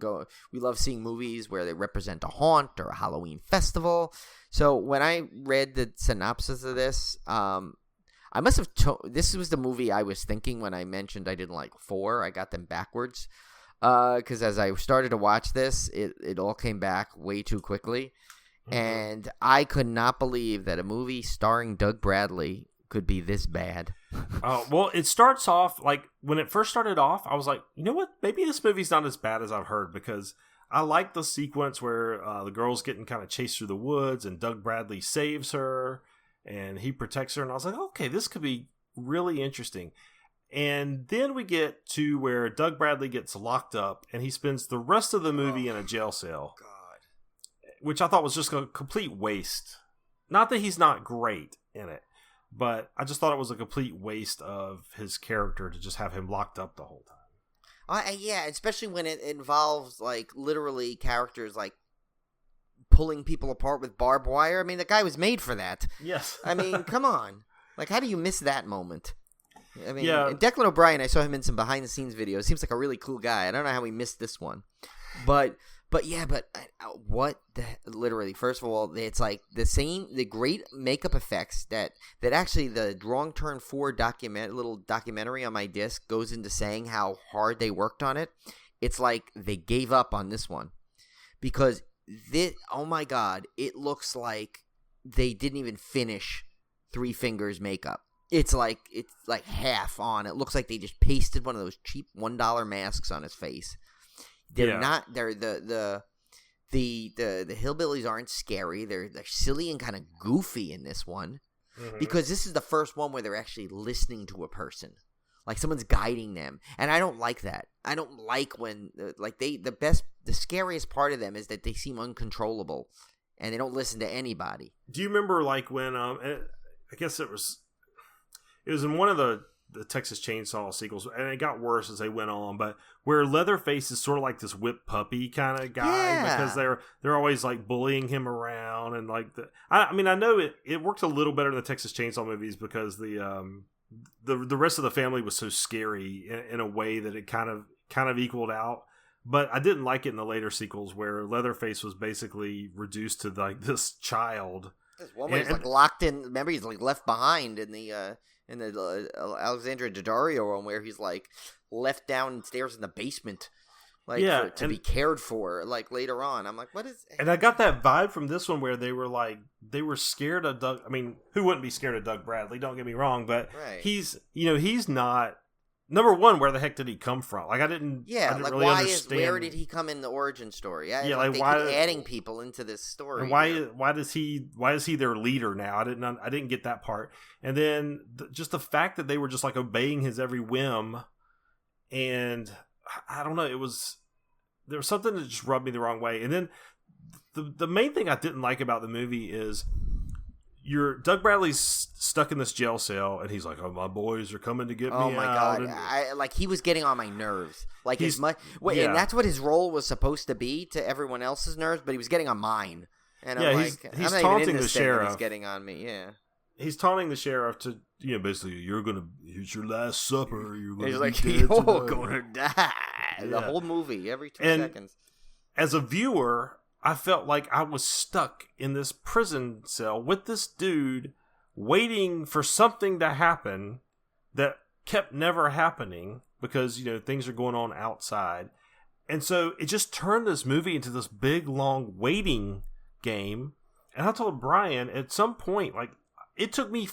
seeing movies where they represent a haunt or a Halloween festival. So when I read the synopsis of this, I must have this was the movie I was thinking when I mentioned I didn't like 4. I got them backwards. Because as I started to watch this, it all came back way too quickly. And I could not believe that a movie starring Doug Bradley could be this bad. Well, it starts off, like, when it first started off, I was like, you know what? Maybe this movie's not as bad as I've heard, because I like the sequence where the girl's getting kind of chased through the woods and Doug Bradley saves her. and he protects her. And I was like, okay, this could be really interesting. And then we get to where Doug Bradley gets locked up, and he spends the rest of the movie in a jail cell. God. Which I thought was just a complete waste. Not that he's not great in it, but I just thought it was a complete waste of his character to just have him locked up the whole time. Yeah, especially when it involves, like, literally characters, like, pulling people apart with barbed wire. I mean, the guy was made for that. Yes. I mean, come on. Like, how do you miss that moment? I mean, yeah. Declan O'Brien, I saw him in some behind-the-scenes videos. Seems like a really cool guy. I don't know how he missed this one. But what the... Literally, first of all, it's like the great makeup effects that actually the Wrong Turn 4 little documentary on my disc goes into saying how hard they worked on it. It's like they gave up on this one. Because, oh my God, it looks like they didn't even finish Three Fingers makeup. It's like half on. It looks like they just pasted one of those cheap $1 masks on his face. They're not. They're the hillbillies aren't scary. They're silly and kind of goofy in this one, because this is the first one where they're actually listening to a person, like someone's guiding them, and I don't like that. I don't like when the scariest part of them is that they seem uncontrollable, and they don't listen to anybody. Do you remember like when I guess it was in one of the Texas Chainsaw sequels, and it got worse as they went on, but where Leatherface is sort of like this whip puppy kind of guy, because they're always like bullying him around, and like I mean, I know it worked a little better in the Texas Chainsaw movies because the rest of the family was so scary in a way that it kind of equaled out. But I didn't like it in the later sequels where Leatherface was basically reduced to like this child. This one where he's like locked in. Remember, he's like left behind in the Alexandra Daddario one, where he's like left downstairs in the basement, like to be cared for. Like later on, I'm like, what is? And I got that vibe from this one where they were scared of Doug. I mean, who wouldn't be scared of Doug Bradley? Don't get me wrong, but he's not. Number one, where the heck did he come from? Like I didn't really understand. Where did he come in the origin story? Like they why keep adding people into this story? And why is he their leader now? I didn't get that part. And then just the fact that they were just like obeying his every whim, and I don't know, there was something that just rubbed me the wrong way. And then the main thing I didn't like about the movie is Doug Bradley's stuck in this jail cell, and he's like, "Oh, my boys are coming to get me." Oh my God! And he was getting on my nerves. Like as much, and that's what his role was supposed to be to everyone else's nerves, but he was getting on mine. And I'm like, he's I'm not taunting even in the this sheriff. He's getting on me. Yeah. He's taunting the sheriff to, basically, here's your last supper. You're gonna he's be like, dead you're tonight. gonna die. Yeah. The whole movie, every 2 seconds. As a viewer, I felt like I was stuck in this prison cell with this dude, waiting for something to happen that kept never happening because, things are going on outside. And so it just turned this movie into this big, long waiting game. And I told Brian at some point, like, it took me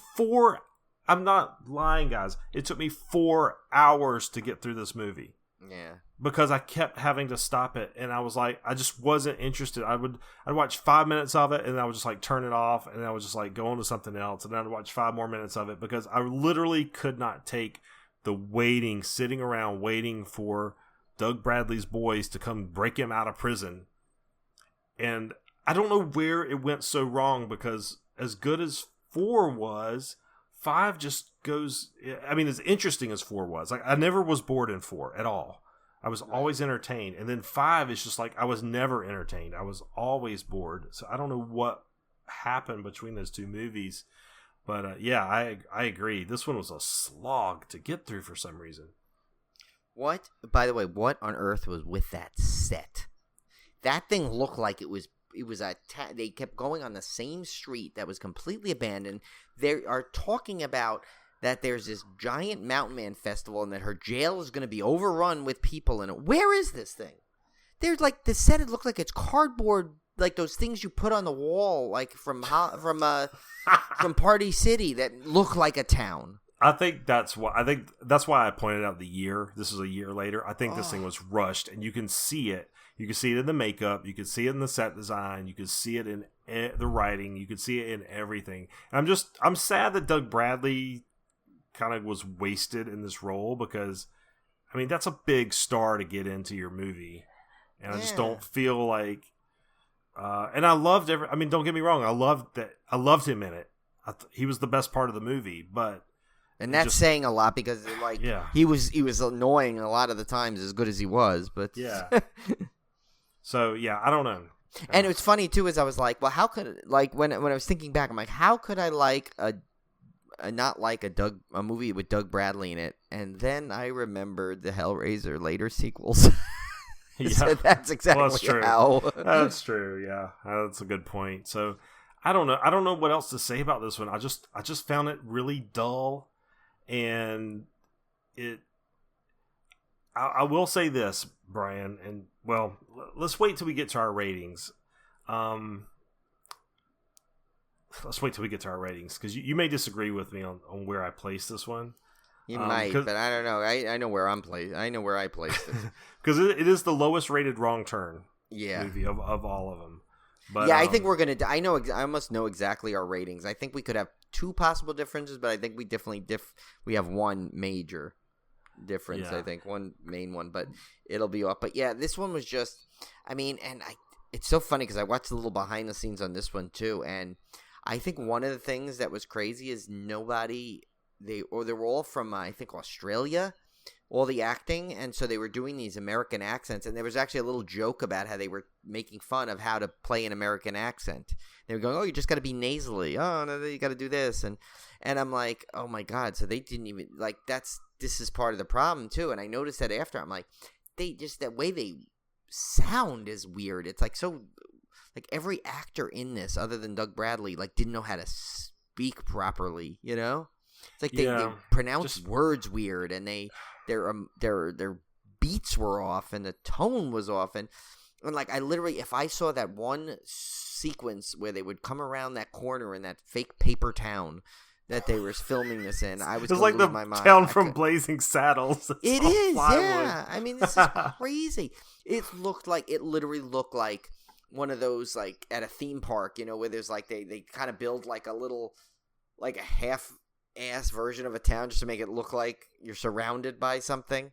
I'm not lying, guys. It took me 4 hours to get through this movie. Yeah. Because I kept having to stop it, and I was like, I just wasn't interested. I'd watch 5 minutes of it, and I would just like turn it off, and I would just like go on to something else, and then I'd watch 5 more minutes of it because I literally could not take the sitting around waiting for Doug Bradley's boys to come break him out of prison. And I don't know where it went so wrong, because as good as 4 was, 5 just goes. I mean, as interesting as 4 was, like I never was bored in 4 at all. I was always entertained. And then 5 is just like I was never entertained. I was always bored. So I don't know what happened between those two movies. But I agree. This one was a slog to get through for some reason. What? By the way, what on earth was with that set? That thing looked like it was they kept going on the same street that was completely abandoned. They are talking about that there's this giant Mountain Man festival and that her jail is going to be overrun with people in it. Where is this thing? There's like the set. It looked like it's cardboard, like those things you put on the wall, like from Party City that look like a town. I think that's why I pointed out the year. This is a year later. I think this thing was rushed, and you can see it. You can see it in the makeup. You can see it in the set design. You can see it in the writing. You could see it in everything. And I'm sad that Doug Bradley kind of was wasted in this role because, I mean, that's a big star to get into your movie. And I just don't feel like, and I loved I mean, don't get me wrong. I loved him in it. He was the best part of the movie, but. And that's saying a lot because he was annoying a lot of the times, as good as he was, but So I don't know. And it's funny too, is I was like, well, how could when I was thinking back, I'm like, how could I like not like a movie with Doug Bradley in it? And then I remembered the Hellraiser later sequels. So that's exactly how. That's true. Yeah, that's a good point. So I don't know what else to say about this one. I just found it really dull. And I will say this, Brian, and well, let's wait till we get to our ratings. Let's wait till we get to our ratings because you may disagree with me on where I place this one. You might, but I don't know. I know where I'm placed. I know where I placed it because it is the lowest rated Wrong Turn movie of all of them. But, I think we're gonna. I must know exactly our ratings. I think we could have two possible differences, but I think we definitely we have one major difference. I think one main one, but it'll be off. But this one was just. I mean, it's so funny because I watched a little behind the scenes on this one too, and I think one of the things that was crazy is they were all from I think Australia. All the acting, and so they were doing these American accents, and there was actually a little joke about how they were making fun of how to play an American accent. They were going, "Oh, you just got to be nasally. Oh, no, you got to do this," and I'm like, "Oh my god!" So they didn't even this is part of the problem too. And I noticed that after I'm like, that way they sound is weird. It's like so, like every actor in this, other than Doug Bradley, didn't know how to speak properly. You know, it's like they pronounce words weird, and their beats were off and the tone was off and I literally, if I saw that one sequence where they would come around that corner in that fake paper town that they were filming this in, I was going to lose my mind. It's like the town from Blazing Saddles. It is, yeah. I mean, this is crazy. It literally looked like one of those at a theme park, where there's they kind of build a little a half ass version of a town just to make it look like you're surrounded by something.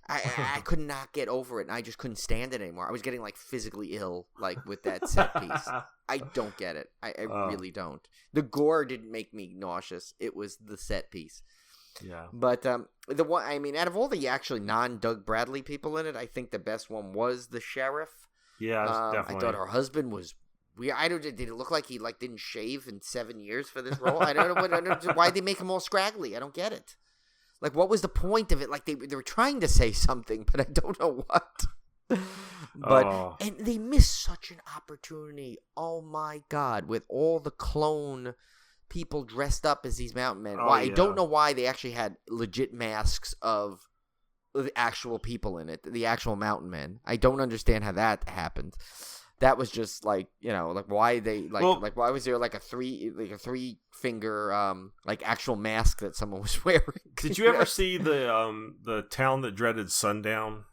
I could not get over it, and I just couldn't stand it anymore. I was getting physically ill with that set piece. I don't get it. I really don't. The gore didn't make me nauseous. It was the set piece. Yeah. But the one, I mean, out of all the actually non-Doug Bradley people in it, I think the best one was the sheriff. Yeah, definitely. I thought her husband was. Did it look like he didn't shave in 7 years for this role? I don't know why they make him all scraggly. I don't get it. What was the point of it? They were trying to say something, but I don't know what. But and they missed such an opportunity. Oh my God! With all the clone people dressed up as these mountain men. I don't know why they actually had legit masks of the actual people in it, the actual mountain men. I don't understand how that happened. That was just why they why was there a three finger actual mask that someone was wearing? Did you ever see the Town That Dreaded Sundown?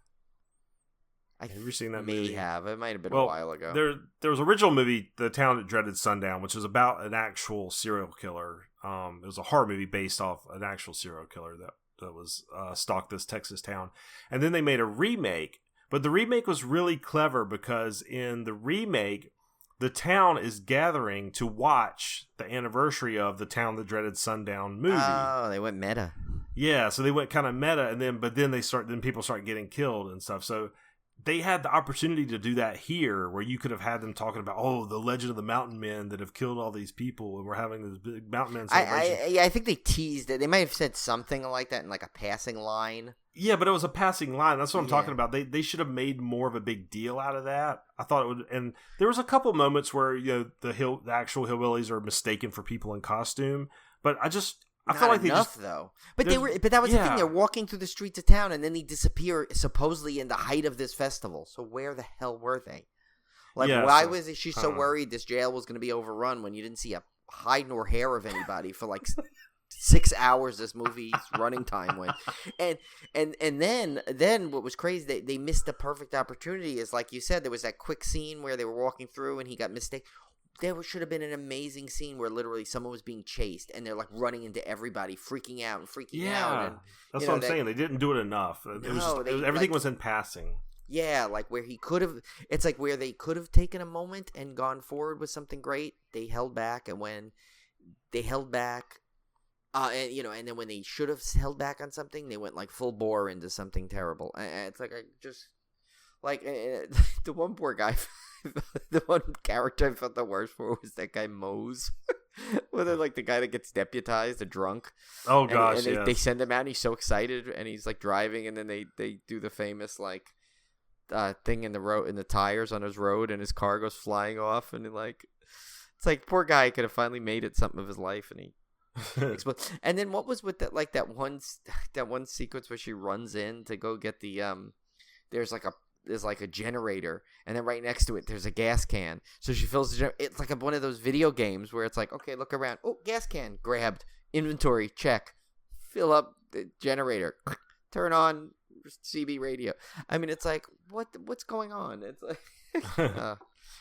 Have you ever seen that movie? Have. It might have been a while ago. There was an original movie, The Town That Dreaded Sundown, which was about an actual serial killer. It was a horror movie based off an actual serial killer that was stalked this Texas town, and then they made a remake. But the remake was really clever because in the remake, the town is gathering to watch the anniversary of the Town That Dreaded Sundown movie. Oh, they went meta. Yeah, so they went kind of meta, and then people start getting killed and stuff. So they had the opportunity to do that here, where you could have had them talking about, the legend of the mountain men that have killed all these people, and we're having this big mountain men celebration. I think they teased it. They might have said something like that in a passing line. Yeah, but it was a passing line. That's what I'm talking about. They should have made more of a big deal out of that. I thought it would, and there was a couple moments where the actual hillbillies are mistaken for people in costume, but I felt like enough, though. But that was the thing. They're walking through the streets of town, and then they disappear supposedly in the height of this festival. So where the hell were they? Why was she so worried this jail was going to be overrun when you didn't see a hide nor hair of anybody for 6 hours this movie's running time went. And then what was crazy, they missed the perfect opportunity is, like you said, there was that quick scene where they were walking through and he got mistaken. there should have been an amazing scene where literally someone was being chased and they're like running into everybody, freaking out. Yeah, And, that's what I'm saying. They didn't do it enough. Everything was in passing. Yeah, like where he could have. It's like where they could have taken a moment and gone forward with something great. They held back, and when they held back, and then when they should have held back on something, they went like full bore into something terrible. And it's like I just like the one poor guy. The one character I felt the worst for was that guy Mose. Whether like the guy that gets deputized, the drunk. Oh gosh, they send him out and he's so excited and he's like driving and then they do the famous like thing in the tires on his road and his car goes flying off and it's like poor guy could have finally made it something of his life and he explodes. And then what was with that one sequence where she runs in to go get the there's like a generator, and then right next to it there's a gas can. So she fills the generator. It's like one of those video games where it's like, okay, look around. Oh, gas can grabbed. Inventory check. Fill up the generator. Turn on CB radio. I mean, it's like what's going on? It's like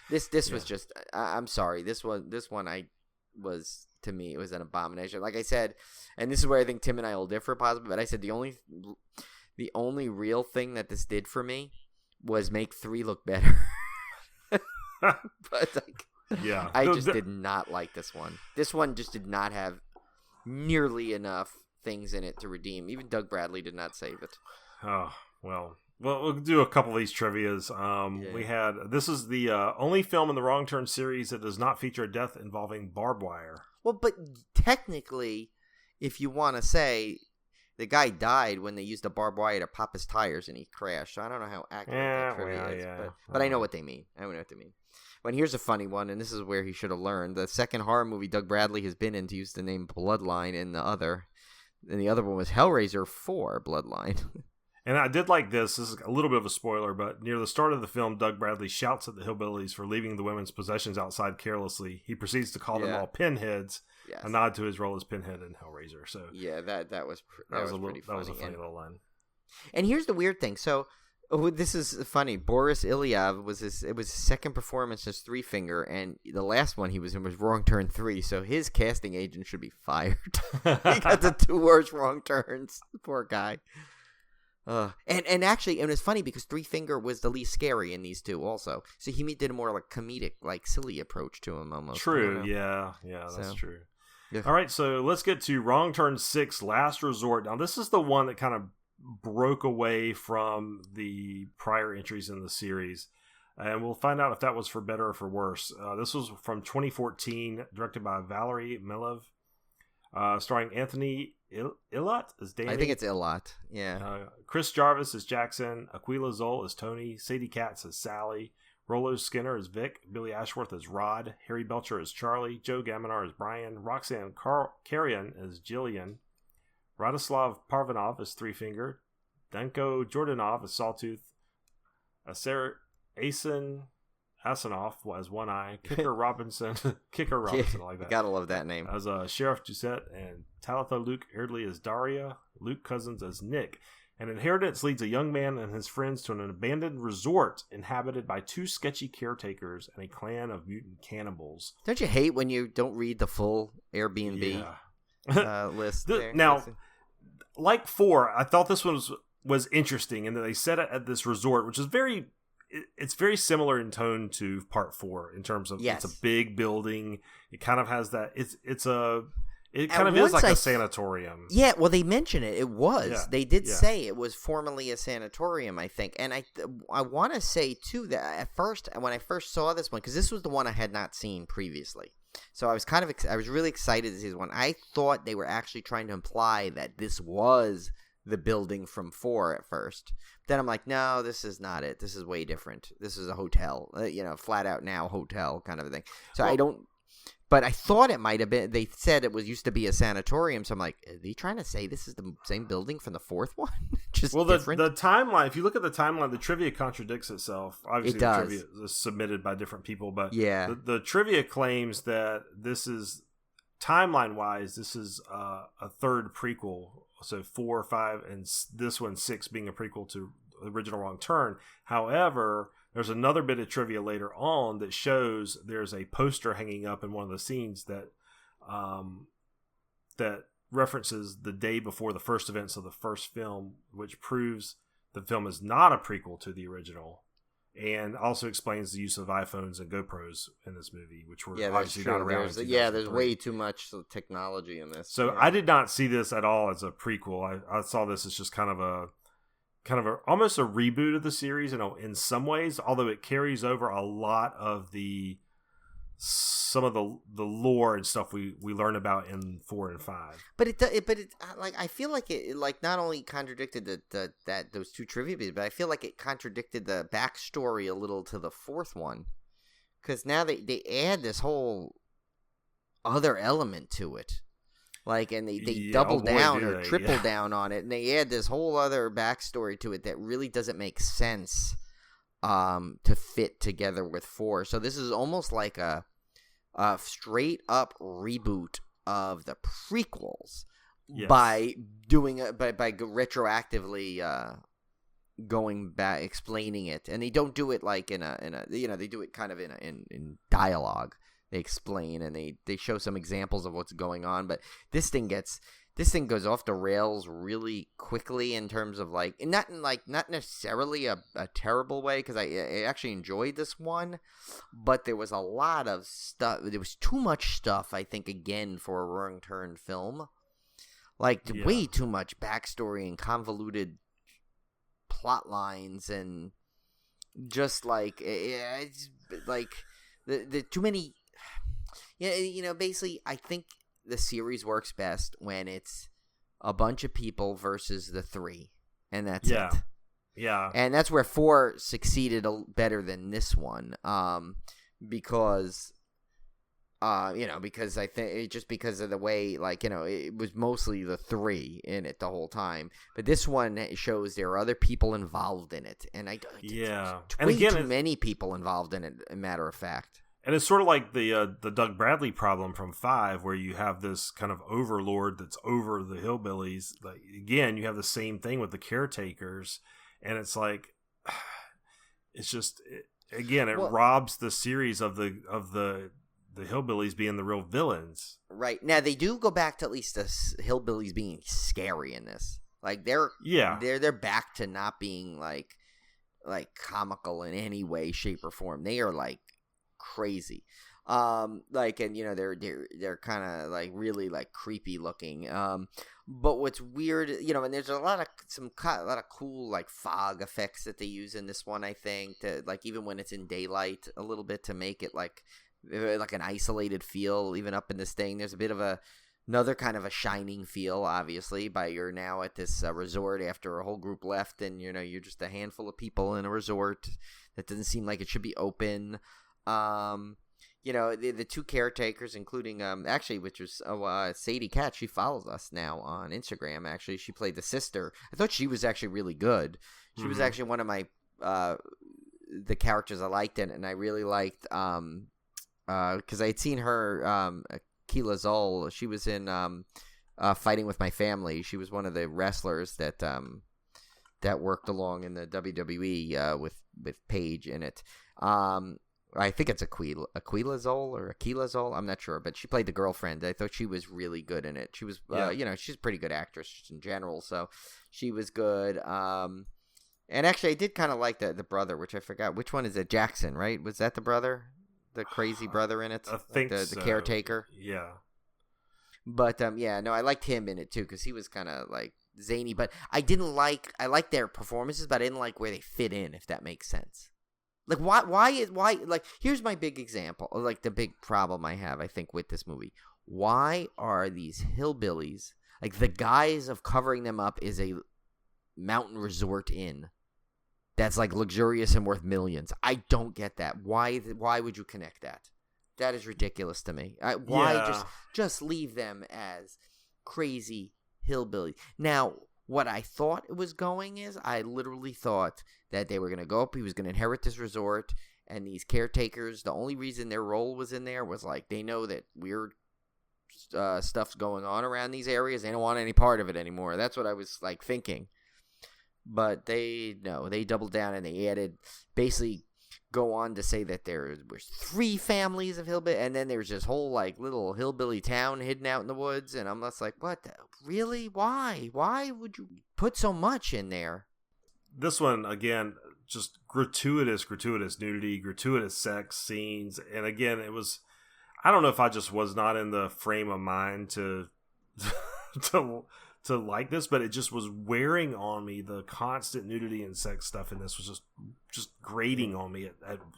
this was just. I'm sorry. This one to me it was an abomination. Like I said, and this is where I think Tim and I will differ possibly. But I said the only real thing that this did for me was make 3 look better. But I just did not like this one. This one just did not have nearly enough things in it to redeem. Even Doug Bradley did not save it. Oh, well, we'll do a couple of these trivias. This is the only film in the Wrong Turn series that does not feature a death involving barbed wire. Well, but technically, if you want to say, the guy died when they used a barbed wire to pop his tires and he crashed. So I don't know how accurate that trivia is, but I know what they mean. Well, here's a funny one, and this is where he should have learned. The second horror movie Doug Bradley has been in to use the name Bloodline in the other. And the other one was Hellraiser 4 Bloodline. And I did like this. This is a little bit of a spoiler, but near the start of the film, Doug Bradley shouts at the hillbillies for leaving the women's possessions outside carelessly. He proceeds to call them all pinheads. Yes. A nod to his role as Pinhead in Hellraiser. So yeah, that was pretty funny. That was a funny little line. And here's the weird thing. So this is funny. Boris Ilyev was his second performance as Three Finger, and the last one he was in was Wrong Turn 3. So his casting agent should be fired. He got the 2 worst wrong turns. Poor guy. And actually, it was funny because Three Finger was the least scary in these 2 also. So he did a more like comedic, like silly approach to him almost. True. Yeah, that's true. Yeah. All right, so let's get to Wrong Turn 6, Last Resort. Now, this is the one that kind of broke away from the prior entries in the series. And we'll find out if that was for better or for worse. This was from 2014, directed by Valerie Melev, starring Anthony Illot as Danny. I think it's Illot, yeah. Chris Jarvis as Jackson, Aquila Zoll as Tony, Sadie Katz as Sally, Rollo Skinner as Vic, Billy Ashworth as Rod, Harry Belcher as Charlie, Joe Gaminar as Brian, Roxanne Carrion as Jillian, Radislav Parvanov as Three Finger, Danko Jordanov as Sawtooth, Sarah Asanoff as One Eye, Kicker Robinson, like that. Gotta love that name. As Sheriff Doucette, and Talitha Luke Eardley as Daria, Luke Cousins as Nick. An inheritance leads a young man and his friends to an abandoned resort inhabited by 2 sketchy caretakers and a clan of mutant cannibals. Don't you hate when you don't read the full Airbnb list? Now, like 4, I thought this one was interesting in that they set it at this resort, which is it's very similar in tone to Part 4 in terms of it's a big building. It kind of has that. It kind of is like a sanatorium. Yeah, well, they mention it. It was. Yeah, they did say it was formerly a sanatorium, I think. And I want to say, too, that at first, when I first saw this one, because this was the one I had not seen previously. So I was really excited to see this one. I thought they were actually trying to imply that this was the building from 4 at first. Then I'm like, no, this is not it. This is way different. This is a hotel, flat out now hotel kind of a thing. So I don't. But I thought it might have been. They said it used to be a sanatorium. So I'm like, are they trying to say this is the same building from the 4th one? Just different? The timeline. If you look at the timeline, the trivia contradicts itself. Obviously, the trivia is submitted by different people, but the trivia claims that this is timeline wise. This is a 3rd prequel. So 4, 5, and this one 6 being a prequel to the original Wrong Turn. However, there's another bit of trivia later on that shows there's a poster hanging up in one of the scenes that that references the day before the first events of the first film, which proves the film is not a prequel to the original, and also explains the use of iPhones and GoPros in this movie, which were obviously not around. There's way too much technology in this. So I did not see this at all as a prequel. I saw this as just kind of a almost a reboot of the series in some ways, although it carries over a lot of some of the lore and stuff we learn about in 4 and 5. But it like, I feel like it like not only contradicted those two trivia bits, but I feel like it contradicted the backstory a little to the fourth one, because now they add this whole other element to it. Like, and they double down or triple down on it, and they add this whole other backstory to it that really doesn't make sense to fit together with 4. So this is almost like a straight up reboot of the prequels by doing it by retroactively going back, explaining it, and they don't do it like in a they do it kind of in dialogue. They explain and they show some examples of what's going on, but this thing goes off the rails really quickly in terms of not necessarily a terrible way, because I actually enjoyed this one, but there was a lot of stuff. There was too much stuff, I think, again, for a wrong turn film. Way too much backstory and convoluted plot lines, and just it's the too many. Basically, I think the series works best when it's a bunch of people versus the 3, and that's it. Yeah. And that's where 4 succeeded better than this one, because I think just because of the way, it was mostly the 3 in it the whole time. But this one shows there are other people involved in it, and too many people involved in it, a matter of fact. And it's sort of like the Doug Bradley problem from 5, where you have this kind of overlord that's over the hillbillies. Again, you have the same thing with the caretakers, and it's it robs the series of the hillbillies being the real villains. Right. Now they do go back to at least the hillbillies being scary in this. They're back to not being like comical in any way, shape, or form. They are crazy, and they're kind of really creepy looking, but what's weird, and there's a lot of cool fog effects that they use in this one, I think, to even when it's in daylight a little bit, to make it like an isolated feel. Even up in this thing, there's a bit of another kind of a Shining feel, obviously, you're now at this resort after a whole group left, and you're just a handful of people in a resort that doesn't seem like it should be open. The two caretakers, including which was Sadie Katz. She follows us now on Instagram. Actually, she played the sister. I thought she was actually really good. She was actually one of my the characters I liked in it, and I really liked because I had seen her Keila Zoll. She was in Fighting with My Family. She was one of the wrestlers that worked along in the WWE with Paige in it. I think it's Aquila Zoll or Aquila Zoll. I'm not sure, but she played the girlfriend. I thought she was really good in it. She was, she's a pretty good actress in general, so she was good. And actually, I did kind of like the brother, which I forgot. Which one is it? Jackson, right? Was that the brother? The crazy brother in it? I think the caretaker? Yeah. But, I liked him in it, too, because he was kind of, zany. But I liked their performances, but I didn't like where they fit in, if that makes sense. Here's my big example, the big problem I have, I think, with this movie. Why are these hillbillies, the guise of covering them up is a mountain resort inn that's luxurious and worth millions? I don't get that. Why would you connect that? That is ridiculous to me. Just leave them as crazy hillbillies. Now, what I thought it was going is, I literally thought that they were going to go up, he was going to inherit this resort, and these caretakers, the only reason their role was in there was they know that weird stuff's going on around these areas. They don't want any part of it anymore. That's what I was thinking. But they doubled down, and they added, basically, go on to say that there was 3 families of hillbilly, and then there's this whole like little hillbilly town hidden out in the woods, and I'm just like, what? Really? Why? Why would you put so much in there? This one, again, just gratuitous nudity, gratuitous sex scenes. And again, it was, I don't know if I just was not in the frame of mind to like this, but it just was wearing on me. The constant nudity and sex stuff in this was just grating on me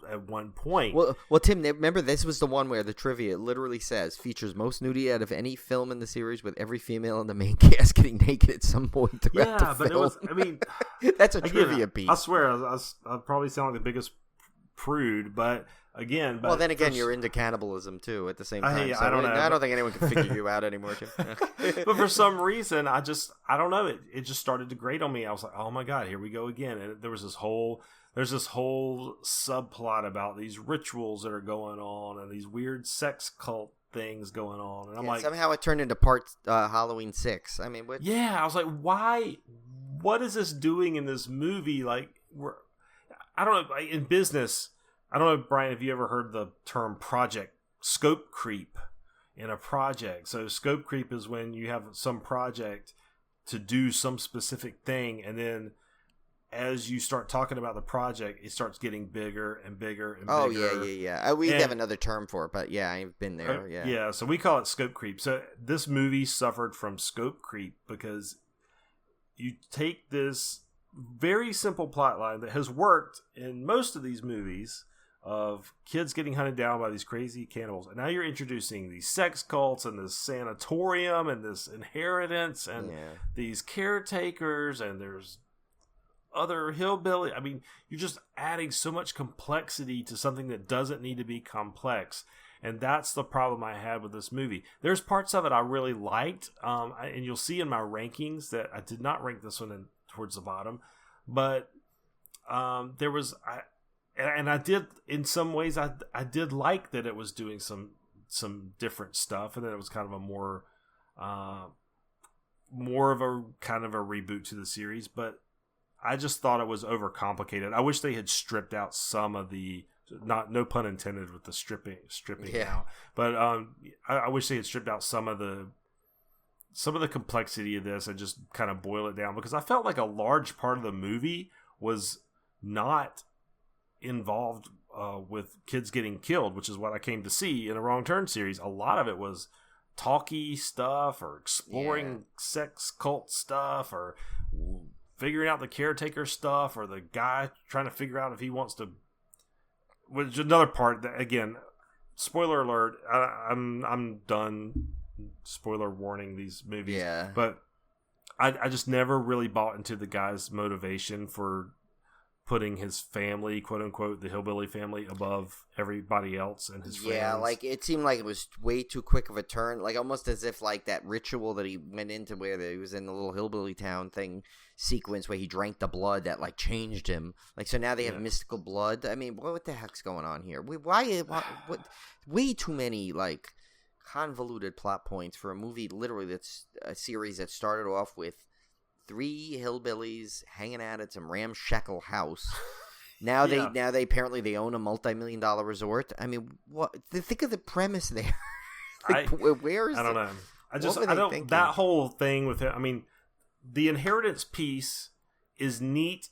at one point. Well, Tim, remember this was the one where the trivia literally says features most nudity out of any film in the series, with every female in the main cast getting naked at some point throughout the film. But it was, I mean, that's a trivia piece. I swear, I probably sound like the biggest prude, but again, well, then again, you're into cannibalism too at the same time. I don't know. I don't think anyone can figure you out anymore, Tim. But for some reason, I don't know. It just started to grate on me. I was like, oh my god, here we go again. And there's this whole subplot about these rituals that are going on and these weird sex cult things going on. And I'm like, somehow it turned into part Halloween 6. I mean, what? Yeah, I was like, why? What is this doing in this movie? Like, I don't know. In business, I don't know, Brian, have you ever heard the term project scope creep in a project? So scope creep is when you have some project to do some specific thing, and then as you start talking about the project, it starts getting bigger and bigger and bigger. Oh, yeah. We have another term for it, but yeah, I've been there, yeah. Yeah, so we call it scope creep. So this movie suffered from scope creep because you take this very simple plot line that has worked in most of these movies of kids getting hunted down by these crazy cannibals, and now you're introducing these sex cults and this sanatorium and this inheritance and these caretakers, and there's other hillbilly. I mean, you're just adding so much complexity to something that doesn't need to be complex, and that's the problem I had with this movie. There's parts of it I really liked, and you'll see in my rankings that I did not rank this one towards the bottom, but there was and I did, in some ways, I did like that it was doing some different stuff, and then it was kind of a more of a kind of a reboot to the series. But I just thought it was overcomplicated. I wish they had stripped out some of the, no pun intended with the stripping out, but I wish they had stripped out some of the complexity of this and just kind of boil it down, because I felt like a large part of the movie was not involved with kids getting killed, which is what I came to see in the Wrong Turn series. A lot of it was talky stuff or exploring sex cult stuff or figuring out the caretaker stuff or the guy trying to figure out if he wants to, which is another part that, again, spoiler alert, I'm done, spoiler warning these movies, but I just never really bought into the guy's motivation for putting his family, quote unquote, the hillbilly family, above everybody else and his friends. Yeah, like it seemed like it was way too quick of a turn, like almost as if like that ritual that he went into where he was in the little hillbilly town thing sequence where he drank the blood that like changed him. Like, so now they have mystical blood. I mean, what the heck's going on here? Why way too many like convoluted plot points for a movie literally that's a series that started off with 3 hillbillies hanging out at some ramshackle house. Now they apparently they own a multi-million-dollar resort. I mean, what? Think of the premise there. Like, where is? I don't know. I don't. Thinking? That whole thing with it. I mean, the inheritance piece is neat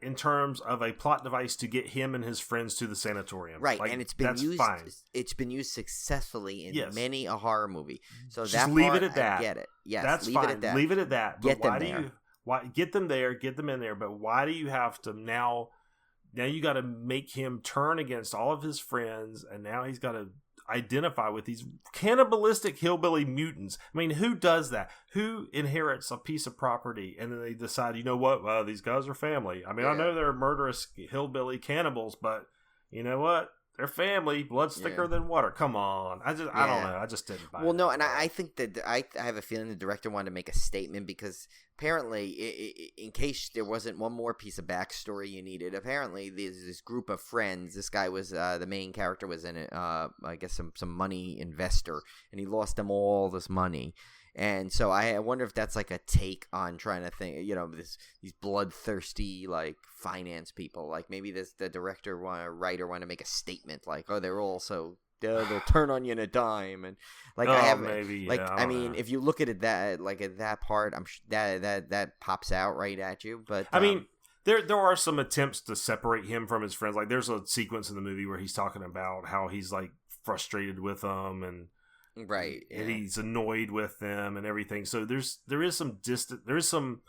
in terms of a plot device to get him and his friends to the sanatorium, right? Like, and it's been used. Fine. It's been used successfully in many a horror movie. So just leave it at that. I get it. Yes, that's leave fine. it at that. Leave it at that. But get them there. Why get them there? Get them in there. But why do you have to now? Now you got to make him turn against all of his friends, and now he's got to identify with these cannibalistic hillbilly mutants. I mean, who does that? Who inherits a piece of property and then they decide, you know what? Well, these guys are family. I mean, I know they're murderous hillbilly cannibals, but you know what? They're family. Blood's thicker than water. Come on. I don't know. I just didn't buy it. Well, no, and I think that I have a feeling the director wanted to make a statement because apparently, in case there wasn't one more piece of backstory you needed, apparently there's this group of friends. This guy was the main character was in it. I guess some money investor, and he lost them all this money. And so I wonder if that's like a take on trying to think, these bloodthirsty like finance people. Like maybe the director writer want to make a statement like, oh, they're all so they'll turn on you in a dime, and like maybe like yeah, I mean, if you look at it at that part, I'm that pops out right at you. But I mean, there are some attempts to separate him from his friends. Like there's a sequence in the movie where he's talking about how he's like frustrated with them and. Right, yeah. And he's annoyed with them and everything. So there is some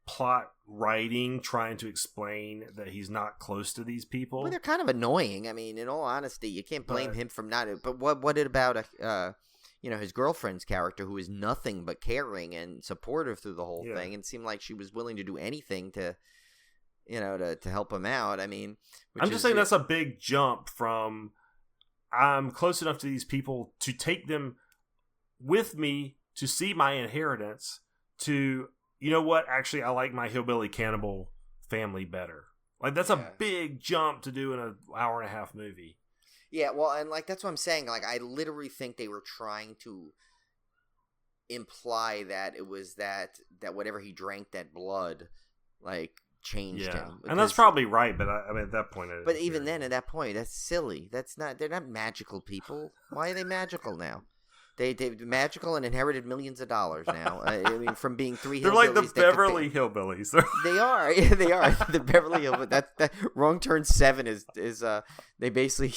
plot writing trying to explain that he's not close to these people. Well, they're kind of annoying. I mean, in all honesty, you can't blame him from not. But what about his girlfriend's character, who is nothing but caring and supportive through the whole thing, and seemed like she was willing to do anything to help him out. I mean, I'm just saying that's a big jump from. I'm close enough to these people to take them with me to see my inheritance to, you know what, actually I like my hillbilly cannibal family better. Like that's a big jump to do in an hour and a half movie. Yeah, well, and like that's what I'm saying. Like I literally think they were trying to imply that it was that whatever he drank, that blood, like changed him. And that's probably right, but I mean at that point but even then at that point that's silly. They're not magical people. Why are they magical now? They're magical and inherited millions of dollars now. I mean, from being three hillbillies. They're like the Beverly Hillbillies. They are. Yeah, they are. The Beverly Hillbillies. That Wrong Turn 7 is they basically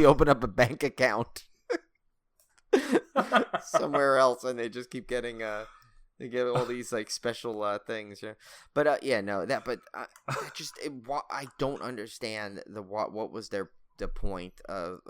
open up a bank account somewhere else, and they just keep getting they get all these like special things, But I don't understand what was the point of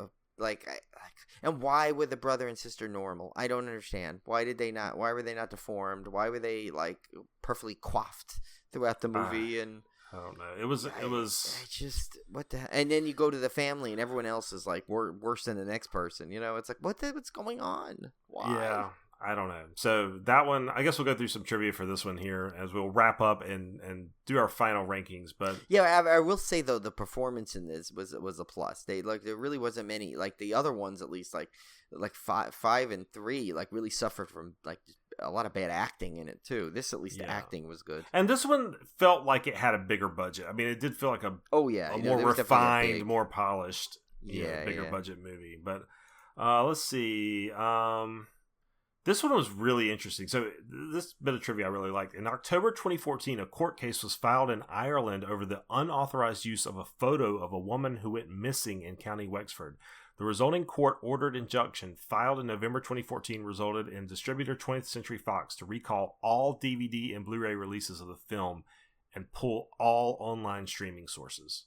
and why were the brother and sister normal? I don't understand. Why were they not deformed? Why were they like perfectly coiffed throughout the movie? And I don't know. It was. I just what the. And then you go to the family, and everyone else is like worse than the next person. It's like what's going on? Why? Yeah. I don't know. So that one, I guess we'll go through some trivia for this one here as we'll wrap up and do our final rankings. But yeah, I will say though the performance in this was a plus. There really wasn't many like the other ones, at least like 5 and 3 like really suffered from like a lot of bad acting in it too. This at least the acting was good. And this one felt like it had a bigger budget. I mean, it did feel like a more refined, more polished, bigger budget movie. But let's see. This one was really interesting. So this bit of trivia I really liked. In October 2014, a court case was filed in Ireland over the unauthorized use of a photo of a woman who went missing in County Wexford. The resulting court-ordered injunction filed in November 2014 resulted in distributor 20th Century Fox to recall all DVD and Blu-ray releases of the film and pull all online streaming sources.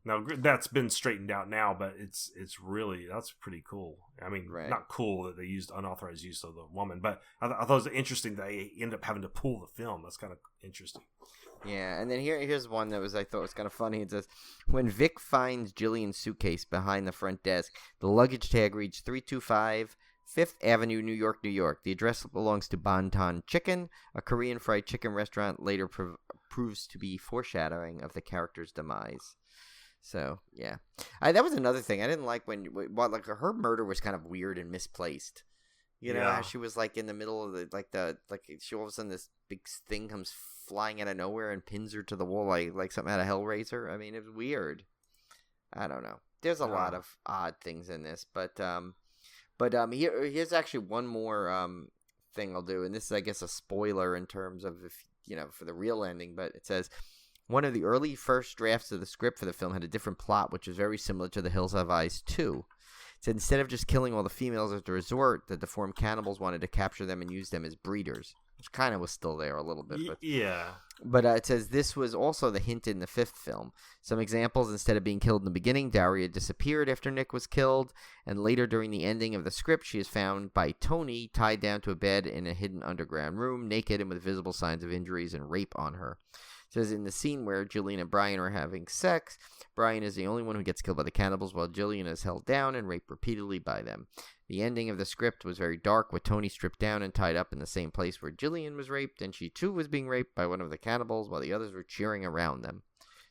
Now that's been straightened out now, but it's really that's pretty cool. I mean, not cool that they used unauthorized use of the woman, but I thought it was interesting that they ended up having to pull the film. That's kind of interesting. Yeah, and then here's one that I thought was kind of funny. It says, when Vic finds Jillian's suitcase behind the front desk, the luggage tag reads 325 Fifth Avenue, New York, New York. The address belongs to Bonton Chicken, a Korean fried chicken restaurant. Later proves to be foreshadowing of the character's demise. So yeah, that was another thing I didn't like when her murder was kind of weird and misplaced. How she was like in the middle of she all of a sudden this big thing comes flying out of nowhere and pins her to the wall like something out of Hellraiser. I mean, it was weird. I don't know. There's a lot of odd things in this, but here's actually one more thing I'll do, and this is I guess a spoiler in terms of for the real ending, but it says. One of the early first drafts of the script for the film had a different plot, which is very similar to The Hills Have Eyes 2. So instead of just killing all the females at the resort, the deformed cannibals wanted to capture them and use them as breeders, which kind of was still there a little bit. But, But it says this was also the hint in the fifth film. Some examples, instead of being killed in the beginning, Daria disappeared after Nick was killed, and later during the ending of the script, she is found by Tony tied down to a bed in a hidden underground room, naked and with visible signs of injuries and rape on her. Says in the scene where Jillian and Brian are having sex, Brian is the only one who gets killed by the cannibals while Jillian is held down and raped repeatedly by them. The ending of the script was very dark, with Tony stripped down and tied up in the same place where Jillian was raped, and she too was being raped by one of the cannibals while the others were cheering around them.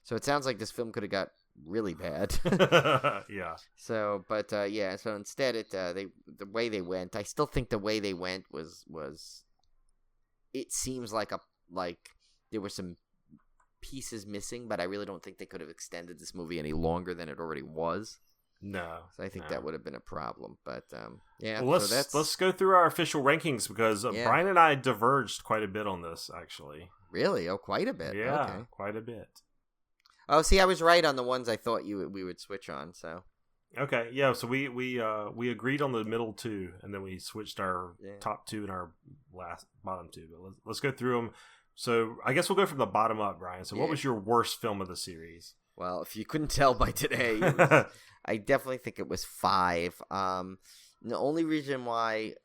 So it sounds like this film could have got really bad. Yeah. So, but yeah. So instead, the way they went, I still think the way they went was it seems like there were some pieces missing, but I really don't think they could have extended this movie any longer than it already was. No. So I think that would have been a problem. But yeah. Well, so let's go through our official rankings because Brian and I diverged quite a bit on this, actually. Really? Oh, quite a bit. Yeah, okay. quite a bit. Oh, see, I was right on the ones I thought we would switch on. So. Okay, yeah. So we agreed on the middle two, and then we switched our top two and our bottom two. But let's go through them. So I guess we'll go from the bottom up, Brian. So what was your worst film of the series? Well, if you couldn't tell by today, I definitely think it was 5. The only reason why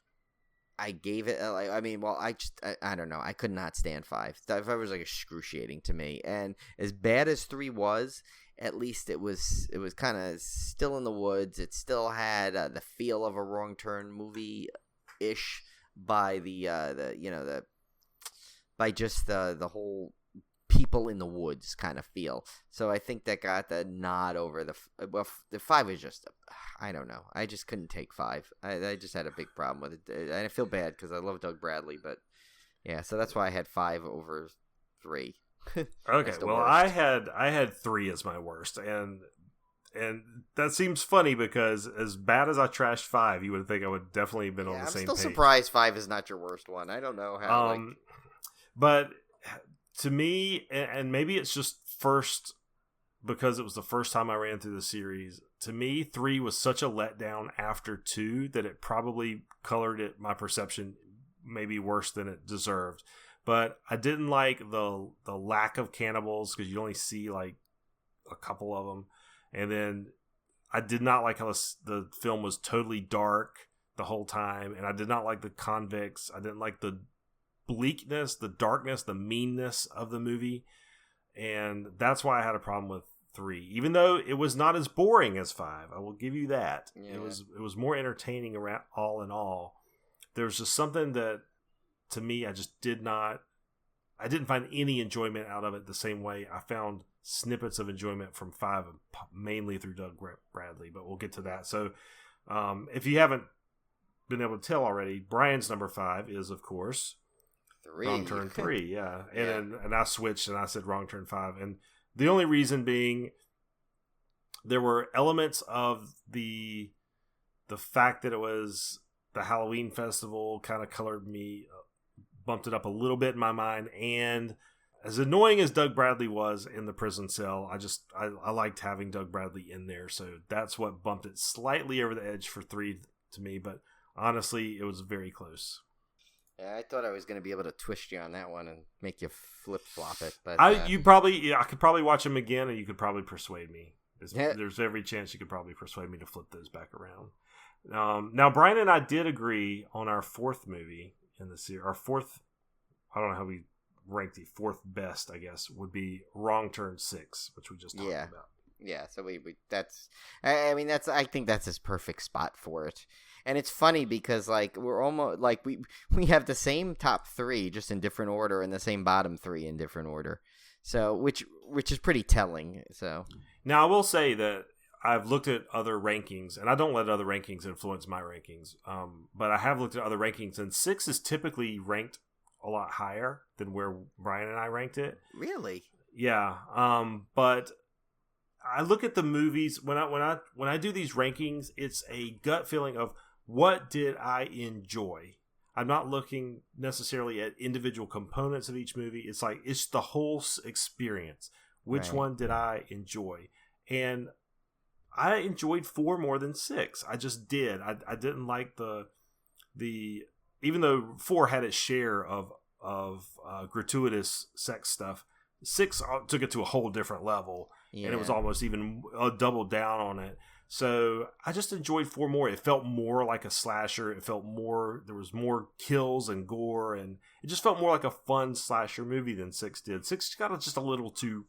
I gave it, I don't know. I could not stand 5. 5 was like excruciating to me. And as bad as 3 was, at least it was kind of still in the woods. It still had the feel of a Wrong Turn movie-ish by by just the whole people in the woods kind of feel. So I think that got the nod over the 5 was just, I don't know. I just couldn't take 5. I just had a big problem with it. And I feel bad because I love Doug Bradley, but yeah, so that's why I had 5 over 3. Okay, well, worst. I had 3 as my worst, and that seems funny because as bad as I trashed 5, you would think I would definitely have been on the same page. I'm still surprised 5 is not your worst one. I don't know how. But to me, and maybe it's just first because it was the first time I ran through the series. To me, 3 was such a letdown after 2 that it probably colored my perception maybe worse than it deserved. But I didn't like the lack of cannibals because you only see like a couple of them. And then I did not like how the film was totally dark the whole time. And I did not like the convicts. I didn't like the bleakness, the darkness, the meanness of the movie. And that's why I had a problem with 3. Even though it was not as boring as 5. I will give you that. Yeah. It was more entertaining around all in all. There was just something that to me, I didn't find any enjoyment out of it the same way I found snippets of enjoyment from 5, mainly through Doug Bradley, but we'll get to that. So if you haven't been able to tell already, Brian's number 5 is, of course, 3. Wrong Turn 3, yeah. And I switched and I said Wrong Turn 5. And the only reason being there were elements of the fact that it was the Halloween festival kind of colored me, bumped it up a little bit in my mind. And as annoying as Doug Bradley was in the prison cell, I liked having Doug Bradley in there. So that's what bumped it slightly over the edge for 3 to me. But honestly, it was very close. Yeah, I thought I was going to be able to twist you on that one and make you flip-flop it. But I could probably watch them again, and you could probably persuade me. There's every chance you could probably persuade me to flip those back around. Now, Brian and I did agree on our 4th movie in the series. Our 4th, I don't know how we ranked the 4th best, I guess, would be Wrong Turn 6, which we just talked about. Yeah, so I think that's his perfect spot for it. And it's funny because like we're almost like we have the same top 3 just in different order and the same bottom 3 in different order. So which is pretty telling. So now I will say that I've looked at other rankings, and I don't let other rankings influence my rankings. But I have looked at other rankings, and 6 is typically ranked a lot higher than where Brian and I ranked it. Really? Yeah. But I look at the movies when I do these rankings, it's a gut feeling of what did I enjoy. I'm not looking necessarily at individual components of each movie. It's like it's the whole experience. Which one did I enjoy? And I enjoyed 4 more than 6. I just did. I didn't like the even though 4 had its share of gratuitous sex stuff, 6 took it to a whole different level, and it was almost even doubled down on it. So I just enjoyed 4 more. It felt more like a slasher. It felt more, there was more kills and gore, and it just felt more like a fun slasher movie than 6 did. 6 got just a little too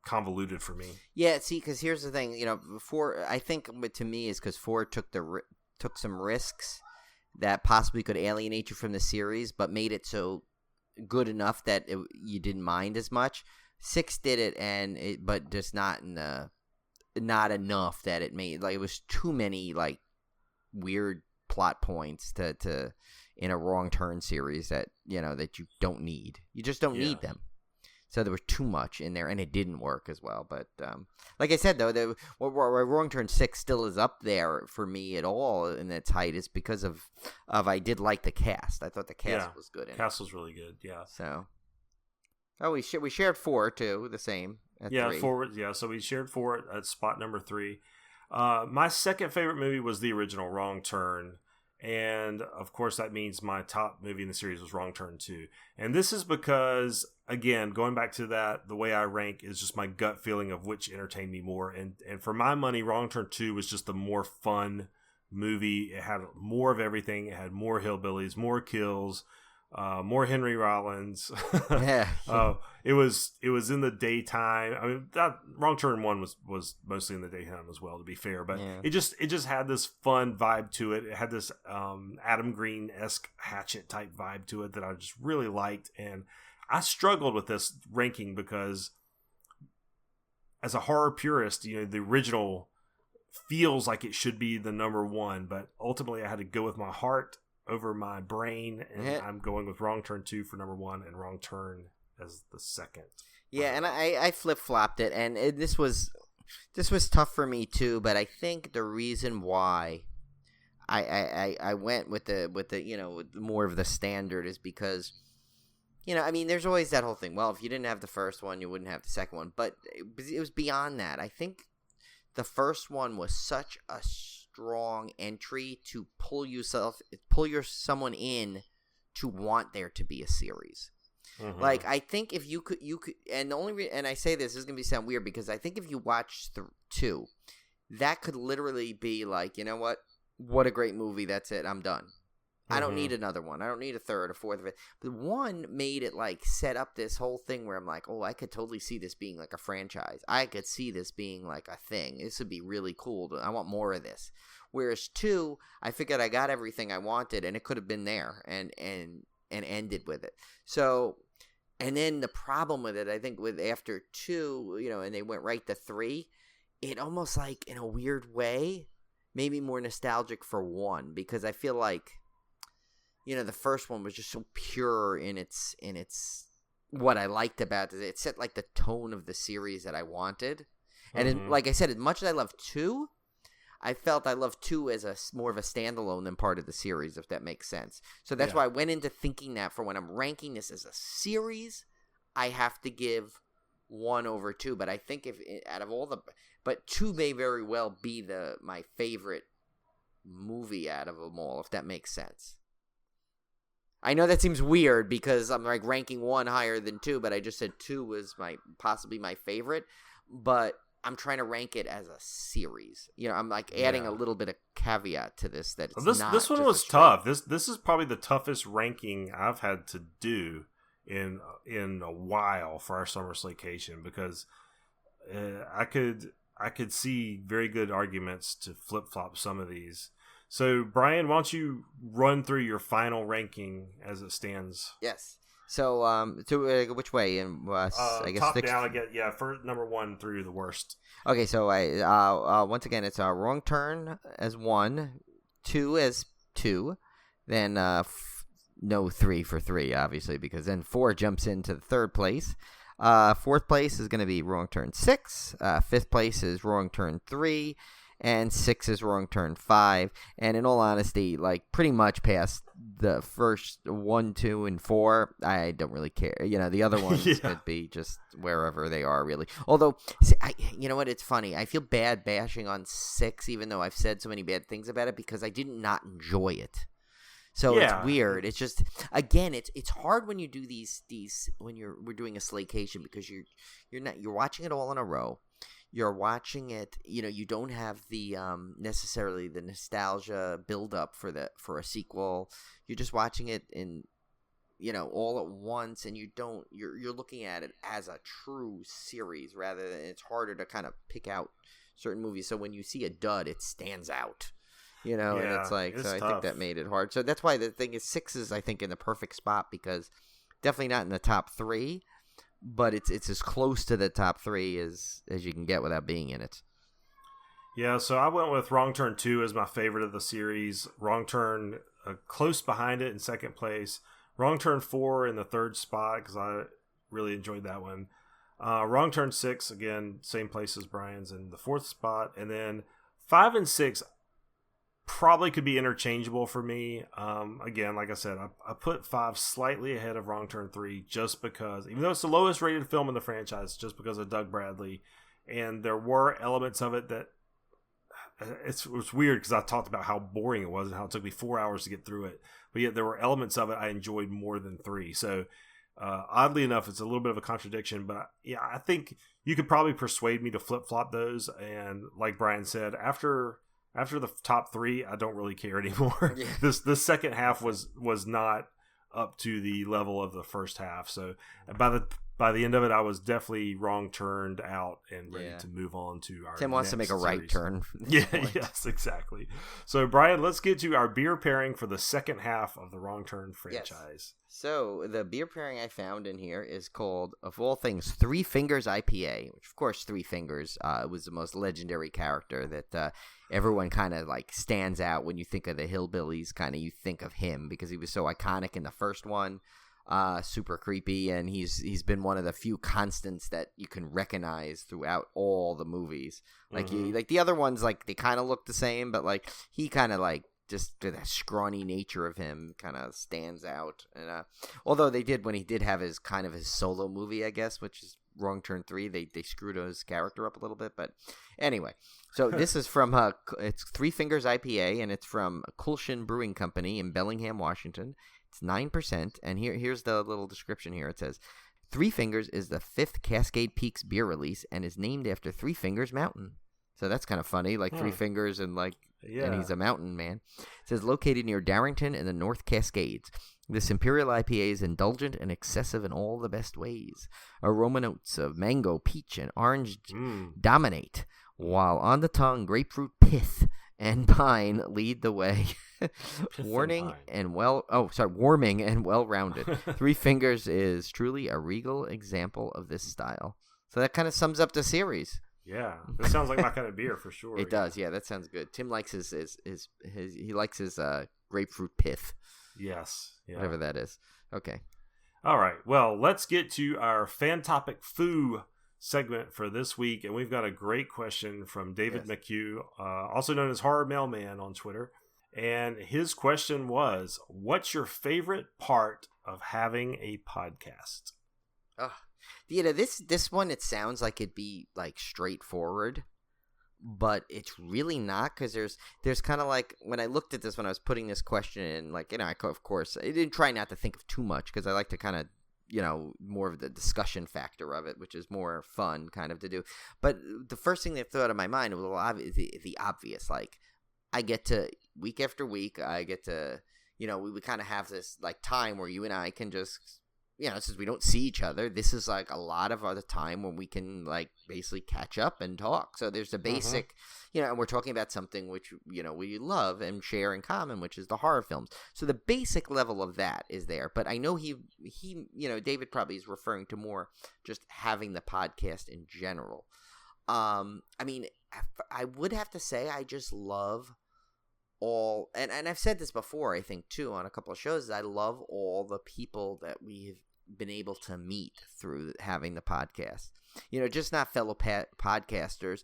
convoluted for me. Yeah, see, because here's the thing, 4, I think, to me, is because 4 took some risks that possibly could alienate you from the series, but made it so good enough that you didn't mind as much. 6 did it, but just not not enough that it made, like, it was too many, like, weird plot points to in a Wrong Turn series that, that you don't need. You just don't need them. So there was too much in there, and it didn't work as well. But like I said, though, Wrong Turn 6 still is up there for me at all in its height is because of I did like the cast. I thought the cast was good. Cast was really good, yeah. So, we shared 4, too, the same at 3. 4, so we shared 4 at spot number 3. My second favorite movie was the original Wrong Turn. And, of course, that means my top movie in the series was Wrong Turn 2. And this is because, again, going back to that, the way I rank is just my gut feeling of which entertained me more. And for my money, Wrong Turn 2 was just the more fun movie. It had more of everything. It had more hillbillies, more kills, more Henry Rollins. Yeah. It was in the daytime. I mean, that Wrong Turn 1 was mostly in the daytime as well, to be fair. But it just had this fun vibe to it. It had this Adam Green-esque Hatchet type vibe to it that I just really liked. And I struggled with this ranking because, as a horror purist, the original feels like it should be the number 1. But ultimately, I had to go with my heart over my brain, and I'm going with Wrong Turn 2 for number 1 and Wrong Turn as the second. Yeah, and I flip-flopped it, and this was tough for me too, but I think the reason why I went with the with more of the standard is because, I mean, there's always that whole thing. Well, if you didn't have the first one, you wouldn't have the second one, but it was beyond that. I think the first one was such a strong entry to pull someone in to want there to be a series. Mm-hmm. Like, I think if you could, and the only and I say this is gonna sound weird because I think if you watch 2, that could literally be like, you know what a great movie. That's it. I'm done. Mm-hmm. I don't need another one. I don't need a third or fourth of it. But 1 made it like set up this whole thing where I'm like, oh, I could totally see this being like a franchise. I could see this being like a thing. This would be really cool. I want more of this. Whereas 2, I figured I got everything I wanted, and it could have been there and ended with it. So, and then the problem with it, I think, with after 2, and they went right to 3, it almost like in a weird way made me more nostalgic for 1 because I feel like, the first one was just so pure in its what I liked about it. It set like the tone of the series that I wanted, and like I said, as much as I love 2. I felt I loved 2 as more of a standalone than part of the series, if that makes sense. So that's why I went into thinking that for when I'm ranking this as a series, I have to give 1 over 2. But I think out of all but 2 may very well be my favorite movie out of them all, if that makes sense. I know that seems weird because I'm like ranking 1 higher than 2, but I just said 2 was possibly my favorite. But I'm trying to rank it as a series. I'm like adding a little bit of caveat to this that it's not. This one was tough. This is probably the toughest ranking I've had to do in a while for our summer Slaycation because I could see very good arguments to flip flop some of these. So Brian, why don't you run through your final ranking as it stands? Yes. So, which way? And I guess top down. I get for number 1 through the worst. Okay, so once again, it's Wrong Turn as 1, 2 as 2, then no 3 for 3, obviously, because then 4 jumps into the third place. 4th place is going to be Wrong Turn 6. 5th place is Wrong Turn 3. And 6 is Wrong Turn 5. And in all honesty, like pretty much past the first 1, 2, and 4, I don't really care. The other ones could be just wherever they are, really. Although, you know what? It's funny. I feel bad bashing on 6, even though I've said so many bad things about it, because I did not enjoy it. So it's weird. It's just, again, it's hard when you do these when we're doing a Slaycation because you're watching it all in a row. You're watching it, you don't have the necessarily the nostalgia build up for a sequel. You're just watching it in, all at once, and you're looking at it as a true series rather than it's harder to kind of pick out certain movies. So when you see a dud, it stands out, and it's like, so I think that made it hard. So that's why the thing is 6 is, I think, in the perfect spot because definitely not in the top 3. but it's as close to the top 3 as you can get without being in it. Yeah, so I went with Wrong Turn 2 as my favorite of the series. Wrong Turn close behind it in second place. Wrong Turn 4 in the third spot because I really enjoyed that one. Wrong Turn 6, again, same place as Brian's in the fourth spot. And then 5 and 6 probably could be interchangeable for me. Again, like I said, I put 5 slightly ahead of Wrong Turn 3 just because, even though it's the lowest rated film in the franchise, just because of Doug Bradley. And there were elements of it that it was weird because I talked about how boring it was and how it took me 4 hours to get through it. But yet there were elements of it I enjoyed more than 3. So oddly enough, it's a little bit of a contradiction. But yeah, I think you could probably persuade me to flip-flop those. And like Brian said, after the top 3, I don't really care anymore. Yeah. This second half was not up to the level of the first half. So by the end of it, I was definitely wrong turned out and ready to move on to our Tim wants to make a right turn. Yeah, yes, exactly. So, Brian, let's get to our beer pairing for the second half of the Wrong Turn franchise. Yes. So, the beer pairing I found in here is called, of all things, Three Fingers IPA, which, of course, Three Fingers was the most legendary character that everyone kind of like stands out when you think of the Hillbillies. Kind of you think of him because he was so iconic in the first one. Super creepy, and he's been one of the few constants that you can recognize throughout all the movies. Like like the other ones, like they kind of look the same, but like he kind of like just the scrawny nature of him kind of stands out. And although they did when he did have his kind of his solo movie, I guess, which is Wrong Turn 3, they screwed his character up a little bit. But anyway, so this is from it's Three Fingers IPA, and it's from Kulshan Brewing Company in Bellingham, Washington. It's 9%, and here's the little description here. It says, Three Fingers is the 5th Cascade Peaks beer release and is named after Three Fingers Mountain. So that's kind of funny, like Three Fingers and and he's a mountain man. It says, located near Darrington in the North Cascades. This Imperial IPA is indulgent and excessive in all the best ways. Aroma notes of mango, peach, and orange dominate, while on the tongue, grapefruit pith and pine lead the way. Warming and well-rounded. Three Fingers is truly a regal example of this style. So that kind of sums up the series. Yeah, this sounds like my kind of beer for sure. It does. Yeah, that sounds good. Tim likes his he likes his grapefruit pith. Yes, yeah. Whatever that is. Okay. All right. Well, let's get to our fan topic foo segment for this week, and we've got a great question from David McHugh, also known as Horror Mailman on Twitter. And his question was, what's your favorite part of having a podcast? This one, it sounds like it'd be like straightforward, but it's really not, because there's kind of like, when I looked at this, when I was putting this question in, like, of course, I didn't try not to think of too much, because I like to kind of, more of the discussion factor of it, which is more fun kind of to do. But the first thing that thought in my mind was the obvious, like, I get to, week after week, I get to, we kind of have this like time where you and I can just, since we don't see each other, this is like a lot of other time when we can like basically catch up and talk. So there's a basic, and we're talking about something which, we love and share in common, which is the horror films. So the basic level of that is there. But I know he David probably is referring to more just having the podcast in general. I mean, I would have to say I just love all, and I've said this before, I think, too, on a couple of shows, I love all the people that we've been able to meet through having the podcast. Just not fellow podcasters,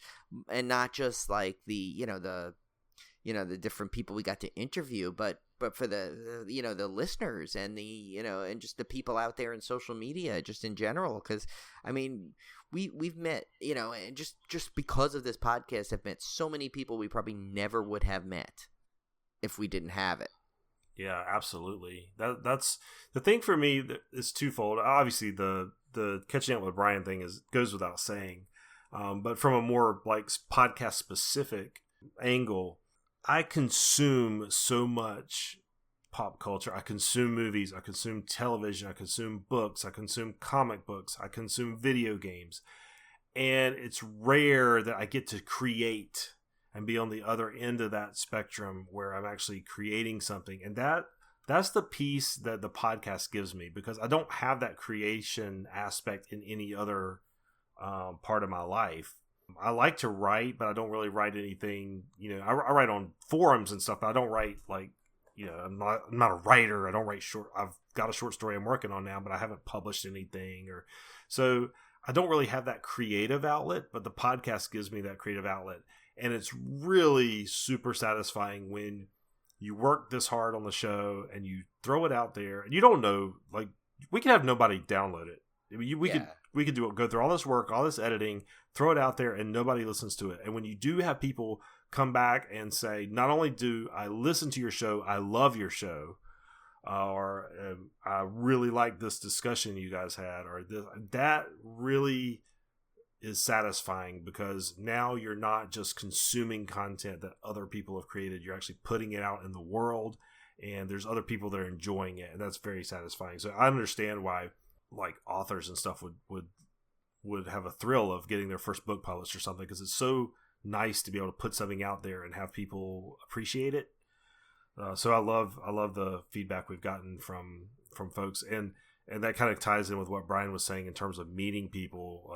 and not just like the different people we got to interview, but for the the listeners and the and just the people out there in social media, just in general, because I mean we've met and just because of this podcast have met so many people we probably never would have met if we didn't have it. Yeah, absolutely. That's the thing for me is twofold. Obviously, the catching up with Brian thing goes without saying, but from a more like podcast specific angle, I consume so much pop culture. I consume movies. I consume television. I consume books. I consume comic books. I consume video games, and it's rare that I get to create and be on the other end of that spectrum where I'm actually creating something. And that that's the piece that the podcast gives me, because I don't have that creation aspect in any other part of my life. I like to write, but I don't really write anything. I write on forums and stuff, but I don't write like, I'm not a writer. I don't write short. I've got a short story I'm working on now, but I haven't published anything, so I don't really have that creative outlet. But the podcast gives me that creative outlet, and it's really super satisfying when you work this hard on the show and you throw it out there, and you don't know, like, we could have nobody download it. I mean, we could go through all this work, all this editing, throw it out there, and nobody listens to it. And when you do have people come back and say, not only do I listen to your show, I love your show, or I really like this discussion you guys had, or that really is satisfying, because now you're not just consuming content that other people have created. You're actually putting it out in the world, and there's other people that are enjoying it, and that's very satisfying. So I understand why, like, authors and stuff would have a thrill of getting their first book published or something, because it's so nice to be able to put something out there and have people appreciate it. So I love the feedback we've gotten from folks, and that kind of ties in with what Brian was saying in terms of meeting people.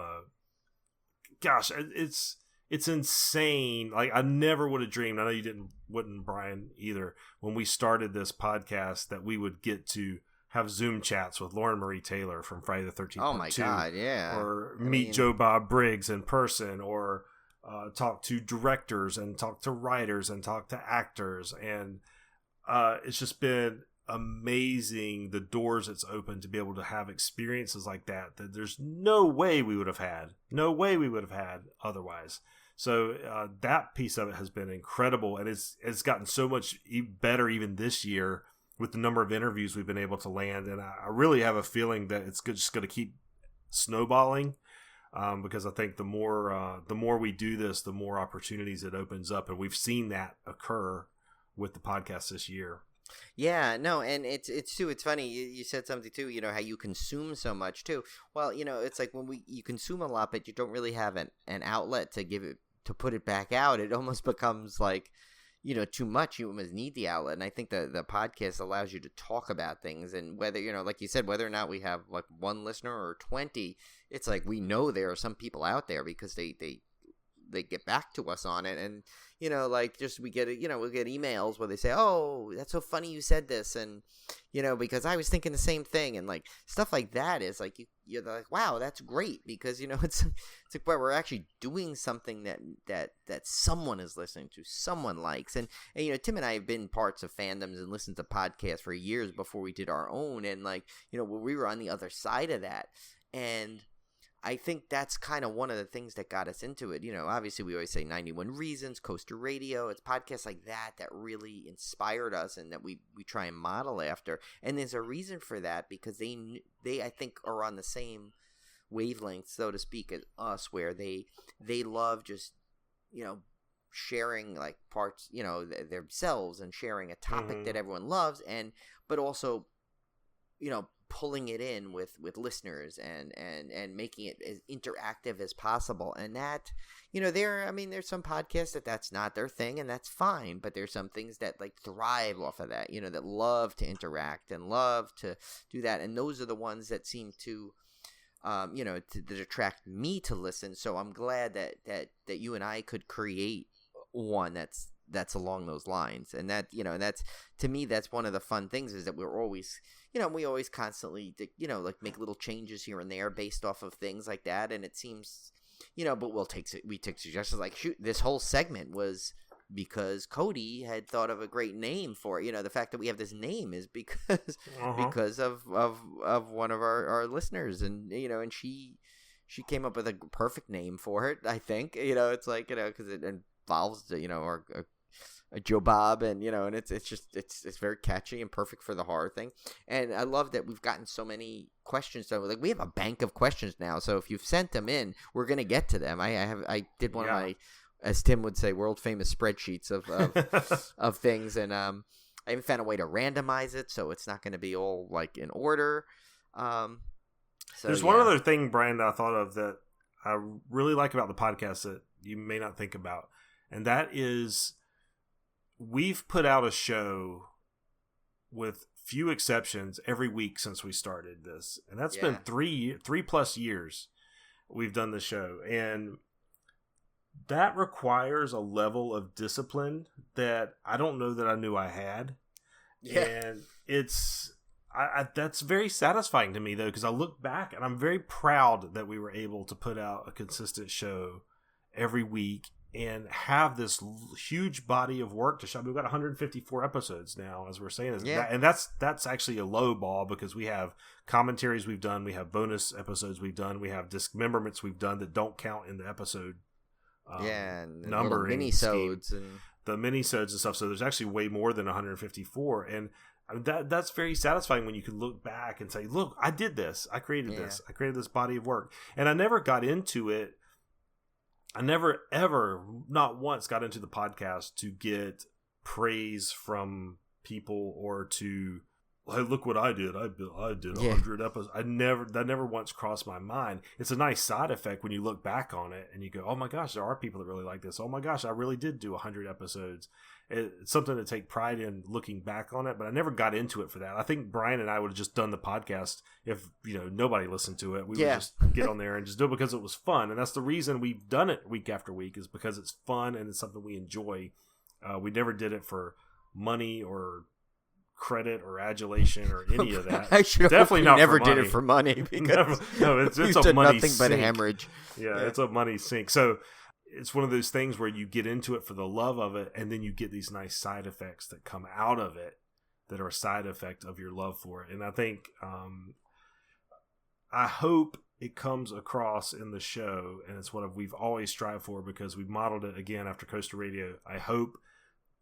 Gosh, it's insane. Like, I never would have dreamed. I know you wouldn't, Brian, either, when we started this podcast, that we would get to have Zoom chats with Lauren Marie Taylor from Friday the 13th. Oh my God, yeah. Or meet Joe Bob Briggs in person, or talk to directors and talk to writers and talk to actors. And it's just been amazing, the doors it's opened to be able to have experiences like that there's no way we would have had otherwise. So that piece of it has been incredible, and it's gotten so much better even this year with the number of interviews we've been able to land. And I really have a feeling that it's just going to keep snowballing, because I think the more we do this, the more opportunities it opens up, and we've seen that occur with the podcast this year. Yeah, no, and it's too. It's funny you said something too. How you consume so much too. Well, it's like when you consume a lot, but you don't really have an outlet to put it back out. It almost becomes like, too much. You almost need the outlet, and I think the podcast allows you to talk about things, and whether like you said, whether or not we have like one listener or 20, it's like we know there are some people out there because they get back to us on it. And like, just we get we'll get emails where they say, oh, that's so funny you said this, and because I was thinking the same thing, and like stuff like that is like you're like, wow, that's great, because it's like where we're actually doing something that someone is listening to, someone likes. And Tim and I have been parts of fandoms and listened to podcasts for years before we did our own, and like when we were on the other side of that. And I think that's kind of one of the things that got us into it. Obviously we always say 91 Reasons, Coaster Radio. It's podcasts like that really inspired us, and that we try and model after. And there's a reason for that, because they I think are on the same wavelength, so to speak, as us, where they love just sharing like parts themselves, and sharing a topic that everyone loves, but also pulling it in with listeners and making it as interactive as possible. And that, there's some podcasts that's not their thing, and that's fine, but there's some things that like thrive off of that, that love to interact and love to do that. And those are the ones that seem to, that attract me to listen. So I'm glad that you and I could create one that's along those lines. And that, and that's, to me, that's one of the fun things, is that we're always, we always constantly, like make little changes here and there based off of things like that. And it seems, but we take suggestions like, shoot, this whole segment was because Cody had thought of a great name for it. The fact that we have this name is because of one of our listeners, and and she came up with a perfect name for it. I think it's like because it involves a Joe Bob, and and it's very catchy and perfect for the horror thing. And I love that we've gotten so many questions. So like we have a bank of questions now. So if you've sent them in, we're gonna get to them. I did one of my, as Tim would say, world famous spreadsheets of things, and I even found a way to randomize it, so it's not going to be all like in order. So there's one other thing, Brian, that I thought of that I really like about the podcast that you may not think about, and that is we've put out a show with few exceptions, every week since we started this, and that's Yeah. been 3+ years we've done the show, and that requires a level of discipline that I don't know that I knew I had. Yeah. And it's that's very satisfying to me, though, because I look back and I'm very proud that we were able to put out a consistent show every week and have this huge body of work to show. We've got 154 episodes now, as we're saying. Yeah. And that's actually a low ball, because we have commentaries we've done, we have bonus episodes we've done, we have dismemberments we've done that don't count in the episode and numbering mini-sodes and the mini-sodes and stuff. So there's actually way more than 154, and that's very satisfying when you can look back and say, look, I did this, I created this, I created this body of work. And I never got into it, I never ever, not once, got into the podcast to get praise from people or to, hey, look what I did. I did 100 episodes. That never once crossed my mind. It's a nice side effect when you look back on it and you go, oh my gosh, there are people that really like this. Oh my gosh, I really did do 100 episodes. It's something to take pride in looking back on it, but I never got into it for that. I think Brian and I would have just done the podcast if, nobody listened to it. We would just get on there and just do it because it was fun. And that's the reason we've done it week after week, is because it's fun and it's something we enjoy. We never did it for money or credit or adulation or any of that. I should definitely not never for did money. it for money, because no, it's we've a done money nothing sink. but hemorrhage. Yeah, it's a money sink. So it's one of those things where you get into it for the love of it, and then you get these nice side effects that come out of it that are a side effect of your love for it. And I think, I hope it comes across in the show, and it's what we've always strived for, because we've modeled it again after Coastal Radio. I hope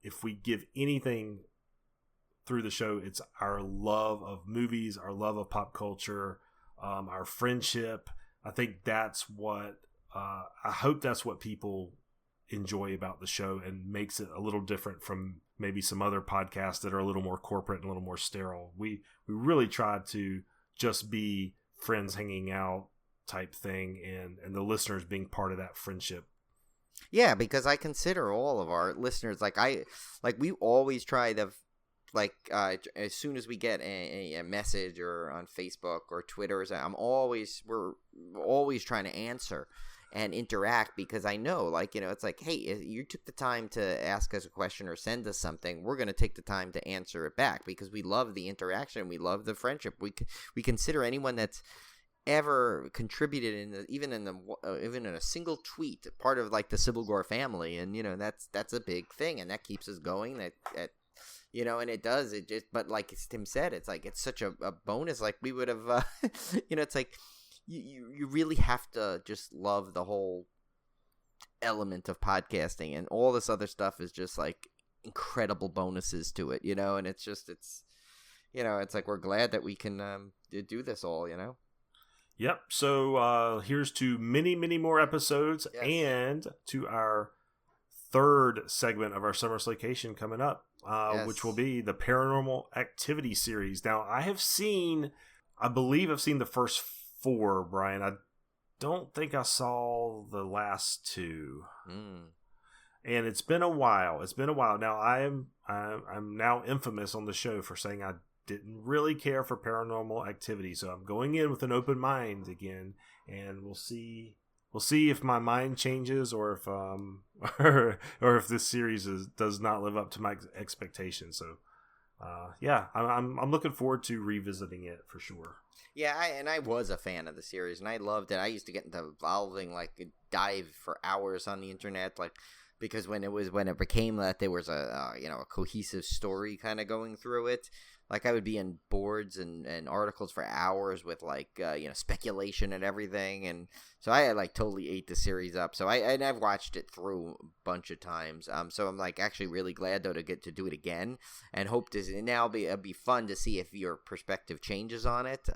if we give anything through the show, it's our love of movies, our love of pop culture, our friendship. I think that's what I hope that's what people enjoy about the show, and makes it a little different from maybe some other podcasts that are a little more corporate and a little more sterile. We really tried to just be friends hanging out type thing, and the listeners being part of that friendship. Yeah, because I consider all of our listeners, we always try to, as soon as we get a message or on Facebook or Twitter, we're always trying to answer and interact, because I know, it's like, hey, you took the time to ask us a question or send us something, we're going to take the time to answer it back, because we love the interaction, we love the friendship. We consider anyone that's ever contributed even in a single tweet part of the Sybil Gore family, and that's a big thing, and that keeps us going. And it does. It just, but like Tim said, it's like it's such a bonus. Like we would have, it's like you really have to just love the whole element of podcasting, and all this other stuff is just like incredible bonuses to it, And it's like we're glad that we can do this all, Yep. So here's to many, many more episodes, yes, and to our third segment of our summer SLAYCATION coming up, yes, which will be the Paranormal Activity series. Now, I believe I've seen the first 4, Brian. I don't think I saw the last 2. And it's been a while. Now, I'm now infamous on the show for saying I didn't really care for Paranormal Activity, so I'm going in with an open mind again, and we'll see if my mind changes, or if or if this series does not live up to my expectations. So I'm looking forward to revisiting it for sure. Yeah, I was a fan of the series, and I loved it. I used to get involved, dive for hours on the internet, because when it became that there was a cohesive story kind of going through it. I would be in boards and articles for hours with speculation and everything, and so I totally ate the series up. So I've watched it through a bunch of times. So I'm actually really glad though to get to do it again, and hope now it'll be fun to see if your perspective changes on it,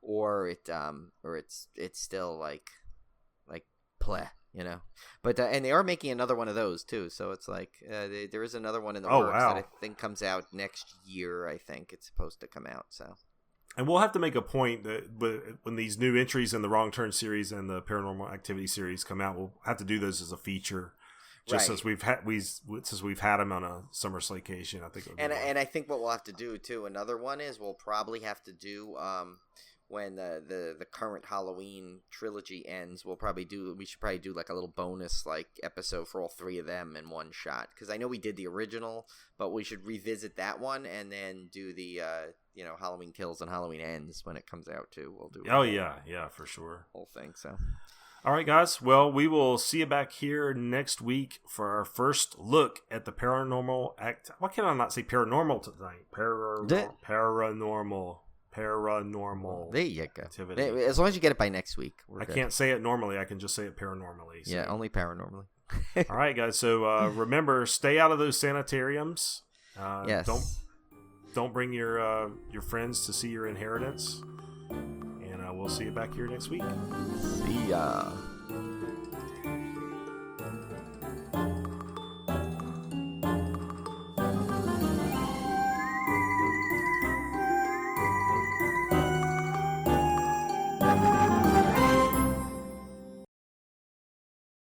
or it's still like pleh. But and they are making another one of those too, so it's there is another one in the works that I think comes out next year. I think it's supposed to come out. So, and we'll have to make a point that when these new entries in the Wrong Turn series and the Paranormal Activity series come out, we'll have to do those as a feature. Just Right. since we've had him on a summer slaycation, I think. It would be And I think what we'll have to do too. Another one is we'll probably have to do when the current Halloween trilogy ends. We should probably do like a little bonus like episode for all three of them in one shot. Because I know we did the original, but we should revisit that one and then do the Halloween Kills and Halloween Ends when it comes out too. We'll do. Oh yeah, for sure. Whole thing. So. All right, guys. Well, we will see you back here next week for our first look at the paranormal act. Why can I not say paranormal tonight? Paranormal. There you go. Activity. As long as you get it by next week. I can't say it normally. I can just say it paranormally. So. Yeah, only paranormally. All right, guys. So remember, stay out of those sanitariums. Yes. Don't bring your friends to see your inheritance. And we'll see you back here next week. See ya.